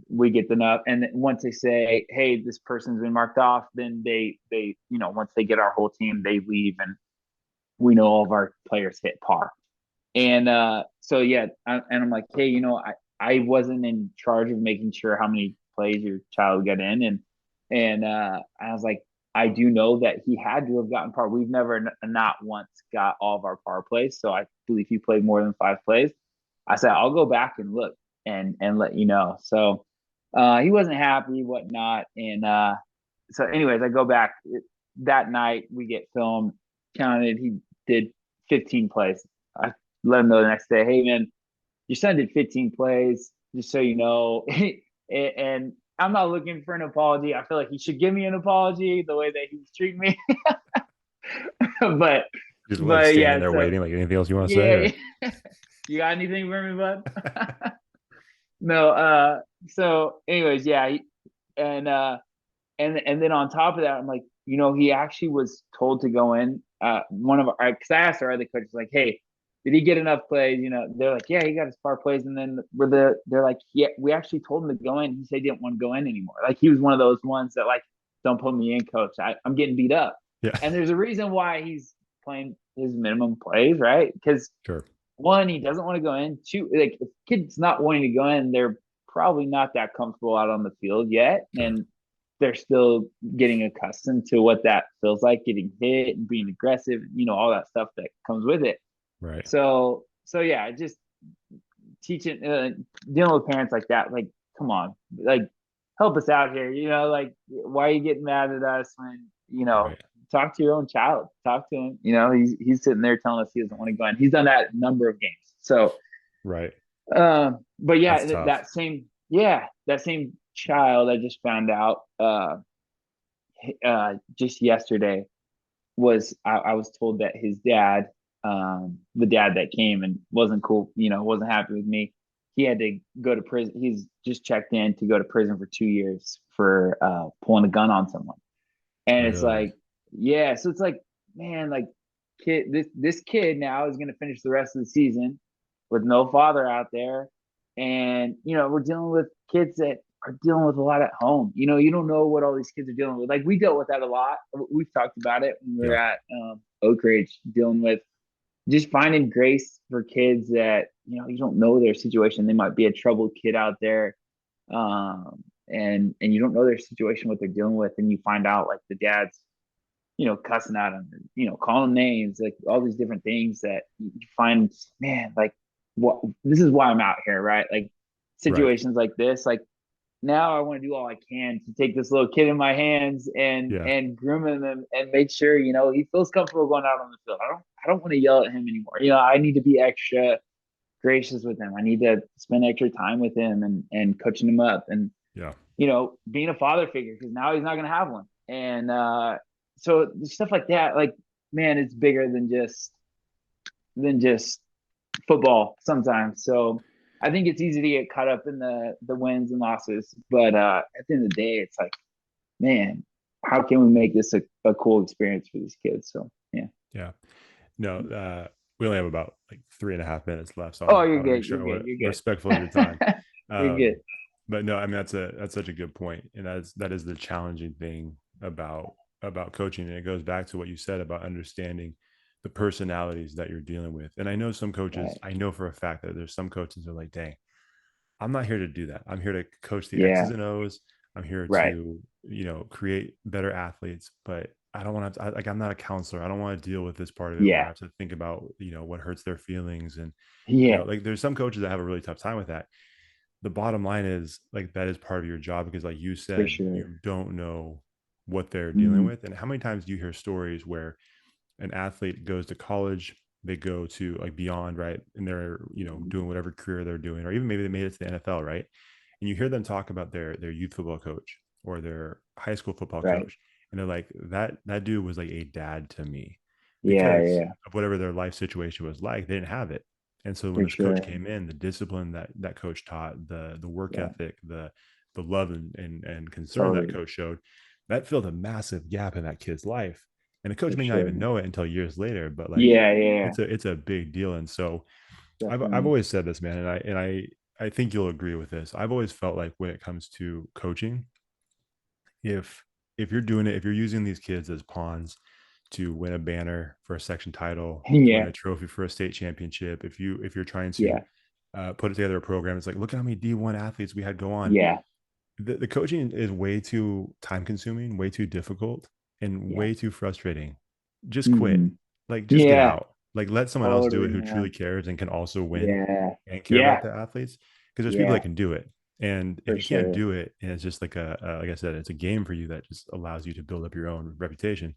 we get the enough. And once they say, "Hey, this person's been marked off," then they once they get our whole team, they leave, and we know all of our players hit par. And so yeah, and I'm like, "Hey, I wasn't in charge of making sure how many plays your child got in," and I was like, "I do know that he had to have gotten par. We've never not once got all of our par plays, so I believe he played more than 5 plays." I said, "I'll go back and look and let you know." So he wasn't happy, whatnot, and so anyways, I go back that night. We get film counted. He did 15 plays. I let him know the next day, "Hey man, your son did 15 plays, just so you know." And I'm not looking for an apology. I feel like he should give me an apology the way that he was treating me. but Just like but standing yeah, there so waiting. Like anything else you want to say, yeah, or yeah. You got anything for me, bud? No. So anyways, yeah, and and then on top of that, I'm like, he actually was told to go in. One of our, because I asked our other coaches, like, "Hey, did he get enough plays?" They're like, "Yeah, he got his par plays." And then they're like, "Yeah, we actually told him to go in. He said he didn't want to go in anymore." Like he was one of those ones that like, "Don't put me in, coach. I'm getting beat up." yeah, And there's a reason why he's playing his minimum plays, right? Because sure, one, he doesn't want to go in. Two, like if kids not wanting to go in, they're probably not that comfortable out on the field yet, sure, and they're still getting accustomed to what that feels like, getting hit and being aggressive, all that stuff that comes with it. right. So yeah, just teaching, dealing with parents like that, like, come on, like, help us out here, like, why are you getting mad at us when, Right. talk to your own child, talk to him. He's sitting there telling us he doesn't want to go in. He's done that a number of games. So Right. but That's yeah, tough. that same child, I just found out just yesterday, I was told that his dad, the dad that came and wasn't cool, wasn't happy with me. He had to go to prison. He's just checked in to go to prison for 2 years for pulling a gun on someone. And it's Really. like, yeah, so it's like, man, like, this kid now is gonna finish the rest of the season with no father out there. And we're dealing with kids that are dealing with a lot at home. You don't know what all these kids are dealing with. Like we dealt with that a lot. We've talked about it when we were Yeah. at Oak Ridge, dealing with just finding grace for kids that you don't know their situation. They might be a troubled kid out there, and you don't know their situation, what they're dealing with, and you find out like the dad's cussing at them, calling them names, like all these different things that you find, man, like, what, this is why I'm out here, right? Like Right. situations like this, like now I want to do all I can to take this little kid in my hands Yeah. and groom him and make sure, he feels comfortable going out on the field. I don't want to yell at him anymore. I need to be extra gracious with him. I need to spend extra time with him and coaching him up and Yeah. being a father figure, because now he's not going to have one. And so stuff like that, like, man, it's bigger than just football sometimes. So I think it's easy to get caught up in the wins and losses, but at the end of the day, it's like, man, how can we make this a cool experience for these kids? So yeah. Yeah. No, we only have about like 3.5 minutes left, so Oh, I you're want to make good. sure You're I good. want You're respectful of your time. good. You're good. Um, but no, I mean that's such a good point, and that is the challenging thing about coaching, and it goes back to what you said about understanding the personalities that you're dealing with. And I know some coaches, Right. I know for a fact that there's some coaches who are like, dang, I'm not here to do that. I'm here to coach the X's Yeah. and O's. I'm here Right. to, create better athletes, but I don't want to, like, I'm not a counselor. I don't want to deal with this part of it where I Yeah. have to think about, what hurts their feelings. And, Yeah. like there's some coaches that have a really tough time with that. The bottom line is like, that is part of your job because like you For said, sure. you don't know what they're dealing Mm, with. And how many times do you hear stories where an athlete goes to college, they go to like beyond, right? And they're, mm, doing whatever career they're doing, or even maybe they made it to the NFL, right? And you hear them talk about their youth football coach or their high school football right. coach, and they're like, that dude was like a dad to me Yeah. because Yeah. of whatever their life situation was like, they didn't have it. And so when For this coach sure. came in, the discipline that coach taught, the work Yeah. ethic, the love and concern that Totally. coach showed, that filled a massive gap in that kid's life. And the coach For may not sure. even know it until years later, but like Yeah. Yeah. it's a big deal. And so I've Definitely. always said this, man, and I think you'll agree with this. I've always felt like when it comes to coaching, if if you're doing it, if you're using these kids as pawns to win a banner for a section title, to win Yeah. a trophy for a state championship, if you're trying to Yeah. put together a program, it's like, look at how many D1 athletes we had go on. Yeah. The coaching is way too time consuming, way too difficult, and Yeah. way too frustrating. Just quit. Hmm. Like, just get Yeah. out. Like, let someone else do Totally, it who truly man. cares and can also win Yeah. and care about Yeah. the athletes. Because there's people that Yeah. can do it. And if For you can't sure. do it, and it's just like like I said, it's a game for you that just allows you to build up your own reputation.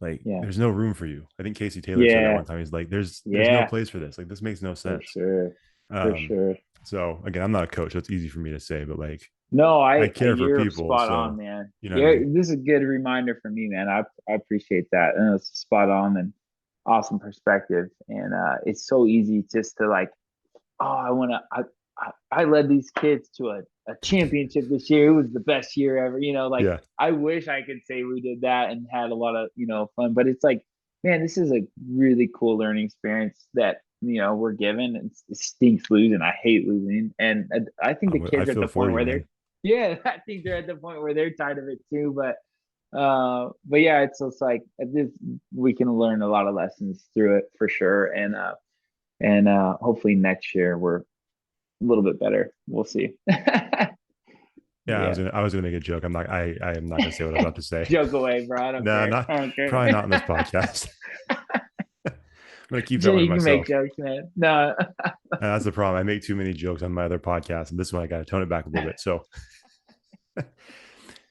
Like, Yeah. there's no room for you. I think Casey Taylor said that Yeah. one time. He's like, there's no Yeah. place for this. Like, this makes no For sense. sure. For Um, sure. so again, I'm not a coach, so it's easy for me to say, but like, No, I I care for you're people, spot on, so man. you know what I Yeah, mean. this is a good reminder for me, man. I appreciate that. And it's spot on and awesome perspective. And it's so easy just to like, oh, I led these kids to a championship this year. It was the best year ever. Like Yeah, I wish I could say we did that and had a lot of, fun. But it's like, man, this is a really cool learning experience that, we're given. It stinks losing. I hate losing. And I think the I kids are at feel the for point you, where man. yeah, I think they're at the point where they're tired of it too. But yeah, it's just like this, we can learn a lot of lessons through it for sure. And hopefully next year we're a little bit better. We'll see. Yeah, Yeah. I was gonna make a joke. I am not gonna say what I'm about to say. Joke away, bro. I don't No, care. not I don't probably not in this care. podcast. I'm gonna keep that one to You can make myself. jokes, man. No. And that's the problem. I make too many jokes on my other podcast, and this one I got to tone it back a little bit. So,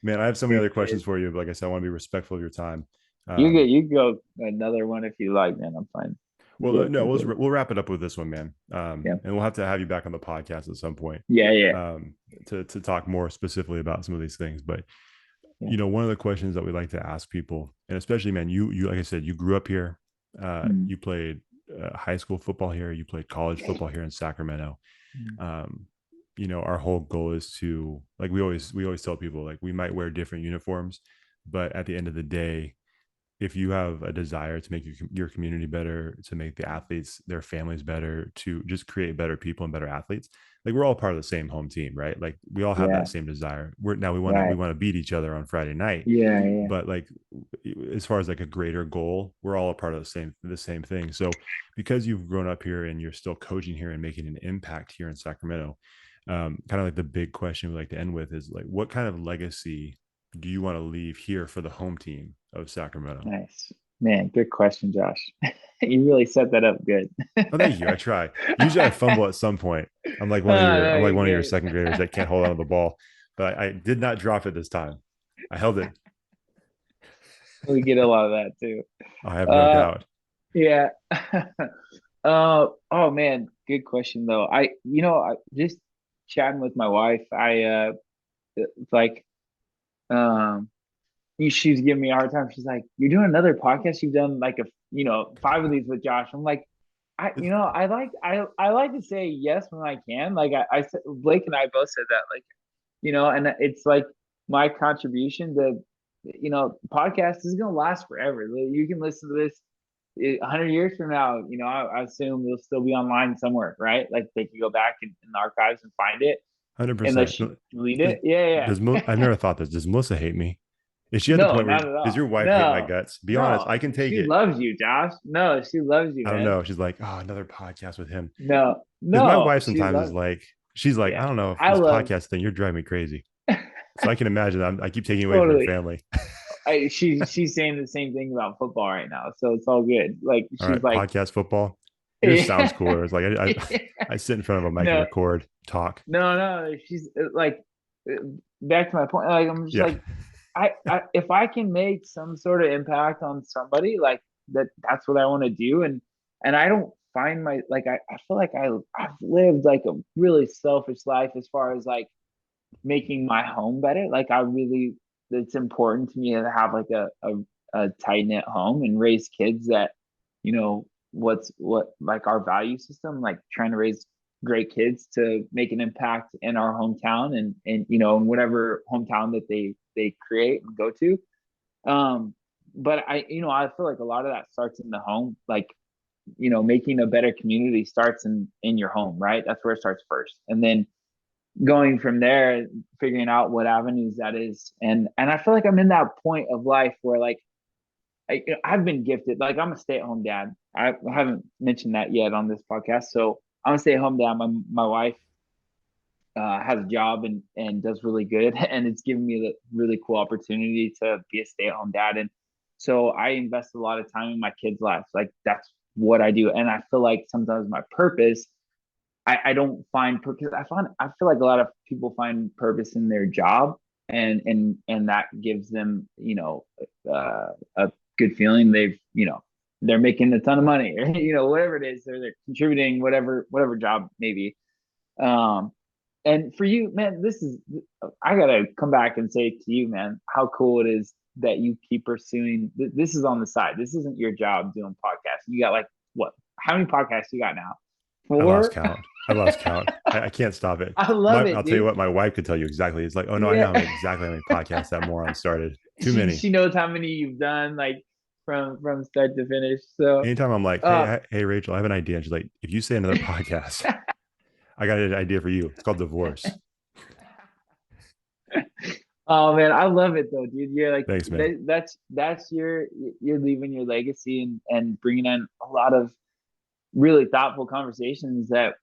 man, I have so many You're other good. questions for you, but like I said, I want to be respectful of your time. You're good. Um, You can go another one if you like, man. I'm fine. well, Good. no, I'm good. we'll wrap it up with this one, man. Yeah. And we'll have to have you back on the podcast at some point, Yeah. Yeah. um, to talk more specifically about some of these things. But Yeah. one of the questions that we like to ask people, and especially, man, you like I said, you grew up here, Mm. you played high school football here, you played college football here in Sacramento. Mm. um, our whole goal is to, like, we always tell people, like, we might wear different uniforms, but at the end of the day, if you have a desire to make your community better, to make the athletes, their families better, to just create better people and better athletes, like, we're all part of the same home team, right? Like, we all have that Yeah. same desire. We want to Right. beat each other on Friday night, Yeah. Yeah. but like, as far as like a greater goal, we're all a part of the same thing. So because you've grown up here and you're still coaching here and making an impact here in Sacramento, kind of like the big question we like to end with is like, what kind of legacy do you want to leave here for the home team of Sacramento? Nice. Man, good question, Josh. You really set that up good. Oh, thank you. I try. Usually I fumble at some point. No, I'm like you're one of your good. second graders that can't hold on to the ball, but I did not drop it this time. I held it. We get a lot of that too. I have no Uh, doubt. yeah. Oh man, good question though. I just chatting with my wife. It's like, um, she was giving me a hard time. She's like, "You're doing another podcast. You've done like 5 of these with Josh." I'm like, I like to say yes when I can. Like I said, Blake and I both said that. Like, and it's like my contribution to podcast is going to last forever. You can listen to this 100 years from now. I assume it'll still be online somewhere, right? Like they can go back in the archives and find it 100%. unless you delete it. Yeah, yeah. I've never thought this. Does Melissa hate me? Is she at the No, point where not at does all. your wife hate my No, guts? Be honest. no. I can take She it. loves you, Josh. No, she loves you, I don't man. know. She's like, oh, another podcast with him. No, Because my no, wife she sometimes is loves. like, she's like, I Yeah, don't know if I this love podcast thing, you're driving me crazy. So I can imagine I keep taking away from her totally. family. She's saying the same thing about football right now, so it's all good. Like All she's right, like, podcast football. Yours sounds yeah, cooler. It's like yeah. I sit in front of a mic and No, record, talk. no. She's like, back to my point. Like I'm just Yeah, like, I if I can make some sort of impact on somebody, like that's what I want to do. And I don't find my like I feel like I've lived like a really selfish life as far as like making my home better. Like I really, it's important to me to have like a tight knit home and raise kids that, what like our value system, like trying to raise great kids to make an impact in our hometown and in whatever hometown that they create and go to. Um, but I feel like a lot of that starts in the home. Like, making a better community starts in your home, right? That's where it starts first. And then going from there, figuring out what avenues that is. And I feel like I'm in that point of life where like I've been gifted. Like I'm a stay-at-home dad. I haven't mentioned that yet on this podcast. So I'm a stay-at-home dad. My wife has a job and does really good, and it's given me the really cool opportunity to be a stay-at-home dad. And so I invest a lot of time in my kids' lives. Like that's what I do. And I feel like sometimes my purpose, I don't find purpose. I feel like a lot of people find purpose in their job, and that gives them a good feeling. They're making a ton of money, or whatever it is. They're contributing, whatever job maybe. Um, and for you, man, I gotta come back and say to you, man, how cool it is that you keep pursuing. This is on the side. This isn't your job doing podcasts. You got like what? How many podcasts you got now? I lost 4? count. I lost count. I can't stop it. I love I'll it, tell you dude. what, my wife could tell you exactly. It's like, oh no, I know Yeah. exactly how many podcasts that moron started. Too she many. she knows how many you've done, like from start to finish. So Anytime I'm like, uh hey, Rachel, I have an idea. And she's like, if you say another podcast, I got an idea for you. It's called divorce. oh man, I love it though, dude. You're like Thanks, man. that's you're leaving your legacy and bringing in a lot of really thoughtful conversations that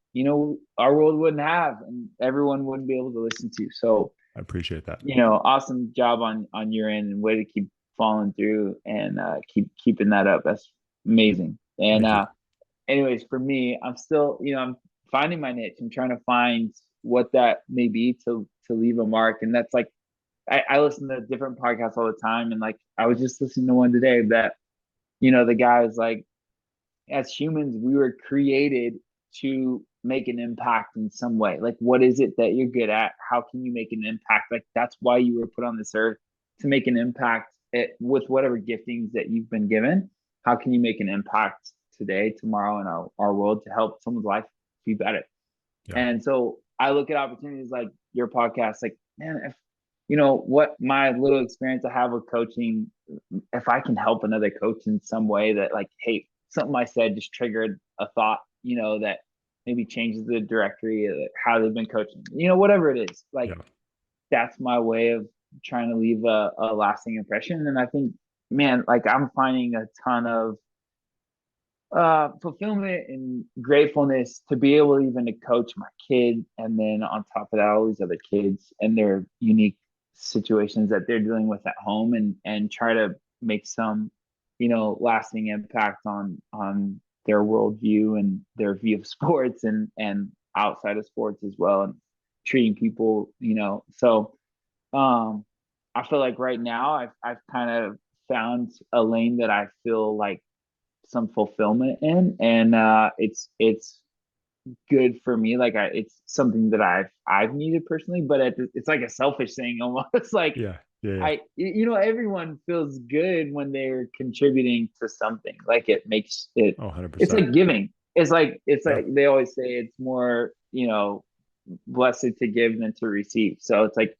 our world wouldn't have and everyone wouldn't be able to listen to. So I appreciate that. awesome job on your end, and way to keep following through and keeping that up. That's amazing. And Thank you. anyways, for me, I'm still, I'm finding my niche. I'm trying to find what that may be to leave a mark. And that's like I listen to different podcasts all the time, and like I was just listening to one today that the guy is like, as humans, we were created to make an impact in some way. Like, what is it that you're good at? How can you make an impact? Like, that's why you were put on this earth, to make an impact with whatever giftings that you've been given. How can you make an impact today, tomorrow, in our world to help someone's life be better? Yeah. And so I look at opportunities like your podcast, like, man, if what my little experience I have with coaching, if I can help another coach in some way that, like, hey, something I said just triggered a thought, that maybe changes the directory of how they've been coaching, whatever it is, like Yeah. that's my way of trying to leave a lasting impression. And I think, man, like I'm finding a ton of fulfillment and gratefulness to be able even to coach my kid, and then on top of that, all these other kids and their unique situations that they're dealing with at home, and try to make some lasting impact on their worldview and their view of sports and outside of sports as well, and treating people, so um I feel like right now I've kind of found a lane that I feel like some fulfillment in, and it's good for me. Like it's something that I've needed personally, but it's like a selfish thing almost. Like Yeah. Yeah. Yeah. everyone feels good when they're contributing to something. Like it makes it. Oh, It's 100%. like giving. Yeah. It's like they always say it's more blessed to give than to receive. So it's like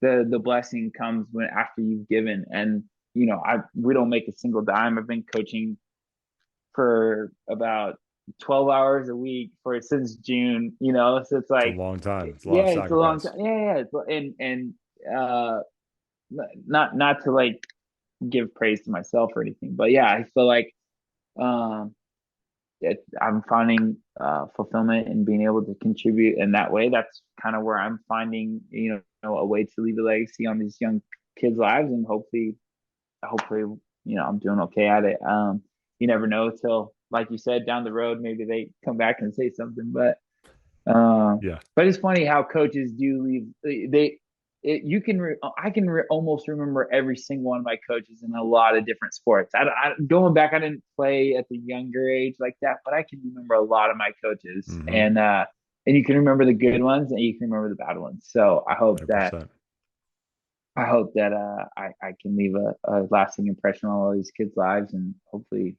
the blessing comes when after you've given. And we don't make a single dime. I've been coaching for about 12 hours a week for since June, so it's It's a like, long time. It's a lot yeah, of it's a long time. sacrifice. Yeah, and uh not to like give praise to myself or anything, but yeah, I feel like um I'm finding fulfillment in being able to contribute in that way. That's kind of where I'm finding, a way to leave a legacy on these young kids' lives, and hopefully, I'm doing okay at it. You never know till, like you said, down the road, maybe they come back and say something. Yeah. But it's funny how coaches do leave. You can, I can almost remember every single one of my coaches in a lot of different sports. Going back, I didn't play at the younger age like that, but I can remember a lot of my coaches, Mm-hmm. and you can remember the good ones and you can remember the bad ones. So Hundred percent. I hope that I can leave a lasting impression on all these kids' lives, and hopefully,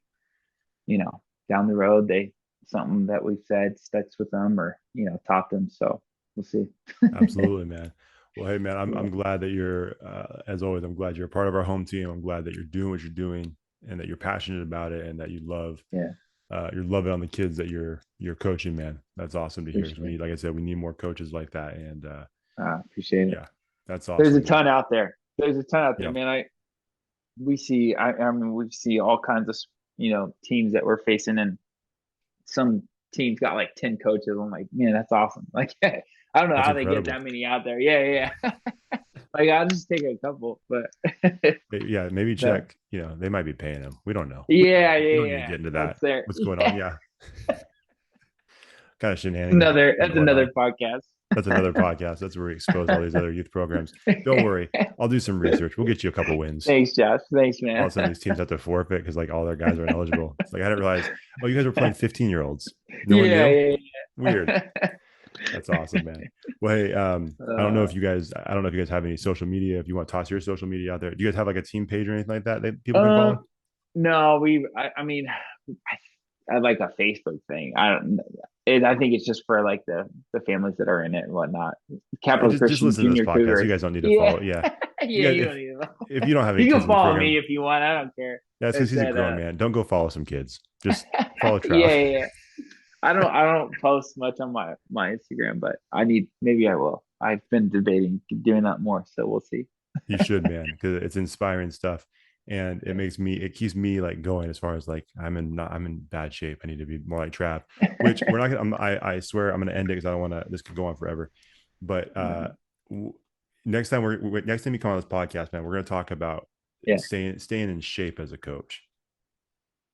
down the road they something that we've said sticks with them, or taught them. So we'll see. Absolutely, man. Well, hey, man, I'm Yeah, I'm glad that you're, as always, I'm glad you're a part of our home team. I'm glad that you're doing what you're doing, and that you're passionate about it, and that yeah, you're loving on the kids that you're coaching, man. That's awesome to hear. 'Cause appreciate it. like I said, we need more coaches like that, and Appreciate it. yeah, that's There's a awesome, man. ton out there. There's a ton out there, Yeah, man. I mean, we see all kinds of teams that we're facing, and some teams got like 10 coaches. I'm like, man, that's awesome. Like, I don't know that's how they get incredible. that many out there. Yeah, yeah. Like, I'll just take a couple, but Yeah, maybe no. check. They might be paying him. We don't know. Yeah, We yeah, don't need to yeah. get into That's that. there. What's going on? Yeah. Yeah, kind of shenanigans That's going on. another podcast. That's another podcast. That's where we expose all these other youth programs. Don't worry, I'll do some research. We'll get you a couple wins. Thanks, Josh. Thanks, All of man. a sudden, these teams have to forfeit because like all their guys are ineligible. It's like I didn't realize. Oh, you guys were playing 15-year-olds. No one Yeah, knew. yeah, Weird. yeah. That's awesome, man. Well, hey, I don't know if uh, you guys, I don't know if you guys have any social media. If you want to toss your social media out there, do you guys have like a team page or anything like that that people can follow? um, no, I mean, I like a Facebook thing. I think it's just for like the families that are in it and whatnot. Capital Just Christian listen to this Junior podcast. You Cougars. guys don't need to Yeah, follow. Yeah, you yeah. guys, You don't need to. if you don't have any You kids can in the follow program, me if you want. I don't care. that's because It's he's a that. grown man. Don't go follow some kids. Just follow Yeah, Trav. yeah, yeah. I don't post much on my Instagram, but maybe I will. I've been debating doing that more, so we'll see. You should, man, because it's inspiring stuff, and Yeah. it keeps me like going as far as like I'm in bad shape. I need to be more like Trav. Which we're not gonna. I swear I'm gonna end it because I don't want to. This could go on forever. But w- next time next time you come on this podcast, man, we're gonna talk about Yeah. staying in shape as a coach,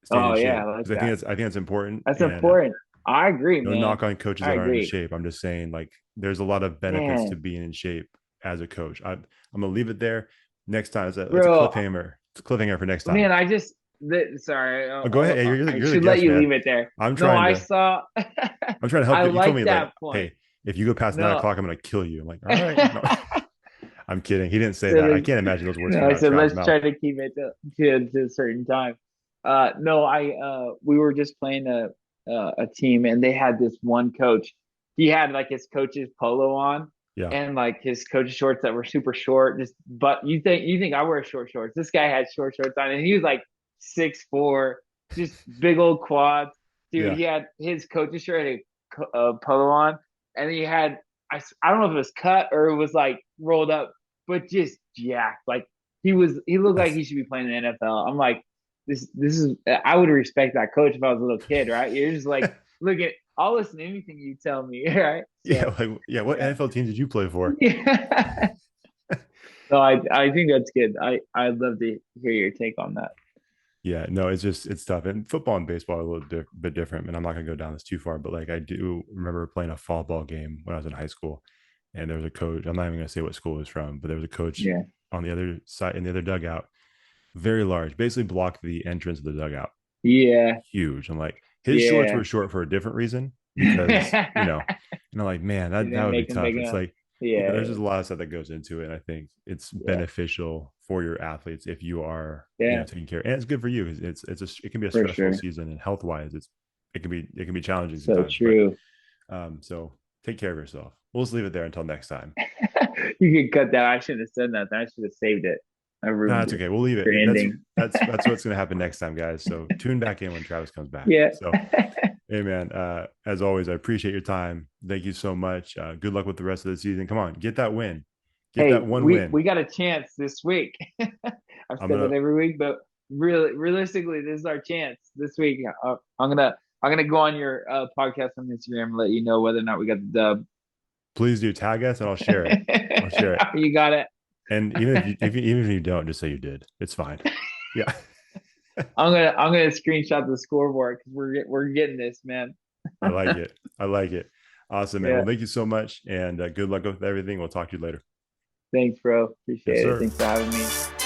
staying in Oh yeah, shape, I like because that. I think that's important. That's And important. I agree, no man. knock on coaches I that aren't in agree. shape. I'm just saying, like, there's a lot of benefits to Man, being in shape as a coach. I'm gonna leave it there. Next time, it's a bro, cliffhanger. It's a cliffhanger for next time. man, sorry, Oh, go ahead. Hey, I you're the should let guest, you man. leave it there. I'm No, trying I to saw. I'm trying to help I you. You told like me like, that point. hey, if you go past nine No. o'clock, I'm gonna kill you. I'm like, all right. No, I'm kidding. He didn't say So that. I can't imagine those words no, coming I out of said Trav's let's mouth. try to keep it to a certain time. No, I we were just playing a team, and they had this one coach. He had like his coach's polo on, Yeah. and like his coach's shorts that were super short. But you think I wear short shorts? This guy had short shorts on, and he was like 6'4", just big old quads, dude. Yeah. He had his coach's shirt had a polo on, and he had I don't know if it was cut or it was like rolled up, but just jacked. Like he looked like That's he should be playing in the NFL. I'm like, this is I would respect that coach if I was a little kid, right? You're just like, look at I'll listen to anything you tell me, right? yeah, So like yeah, what yeah. NFL team did you play for? Yeah. So I think that's good. I'd love to hear your take on that. Yeah, no, it's tough. And football and baseball are a little bit different. And I'm not gonna go down this too far, but like I do remember playing a fall ball game when I was in high school, and there was a coach. I'm not even gonna say what school it was from, but there was a coach Yeah. on the other side in the other dugout, very large, basically blocked the entrance of the dugout. Yeah. Huge. I'm like, his shorts Yeah. were short for a different reason because and I'm like, man, You that didn't would be make them tough. big It's enough. like, Yeah. there's just a lot of stuff that goes into it. And I think it's Yeah. beneficial for your athletes if you are, Yeah. taking care, and it's good for you because it can be a For stressful sure. season, and health wise, it can be challenging So sometimes. But true. so take care of yourself. We'll just leave it there until next time. You can cut that. I shouldn't have said that. I should have saved it. I No, ruined that's your okay. We'll leave it. your That's ending. what's going to happen next time, guys. So tune back in when Travis comes back. Yeah. So, hey man, as always, I appreciate your time. Thank you so much. Good luck with the rest of the season. Come on, get that win. Get Hey, that one we win. got a chance this week. I've I'm said that gonna every week, but really, realistically, this is our chance this week. I'm gonna go on your podcast on Instagram and let you know whether or not we got the dub. please do tag us and I'll share it. I'll share it. You got it. And even if you don't, just say you did. It's fine. Yeah. I'm gonna screenshot the scoreboard because we're getting this, man. I like it. I like it. Awesome, man. Yeah. Well, thank you so much and good luck with everything. We'll talk to you later. Thanks, bro. Yes, Appreciate it. sir. Thanks for having me.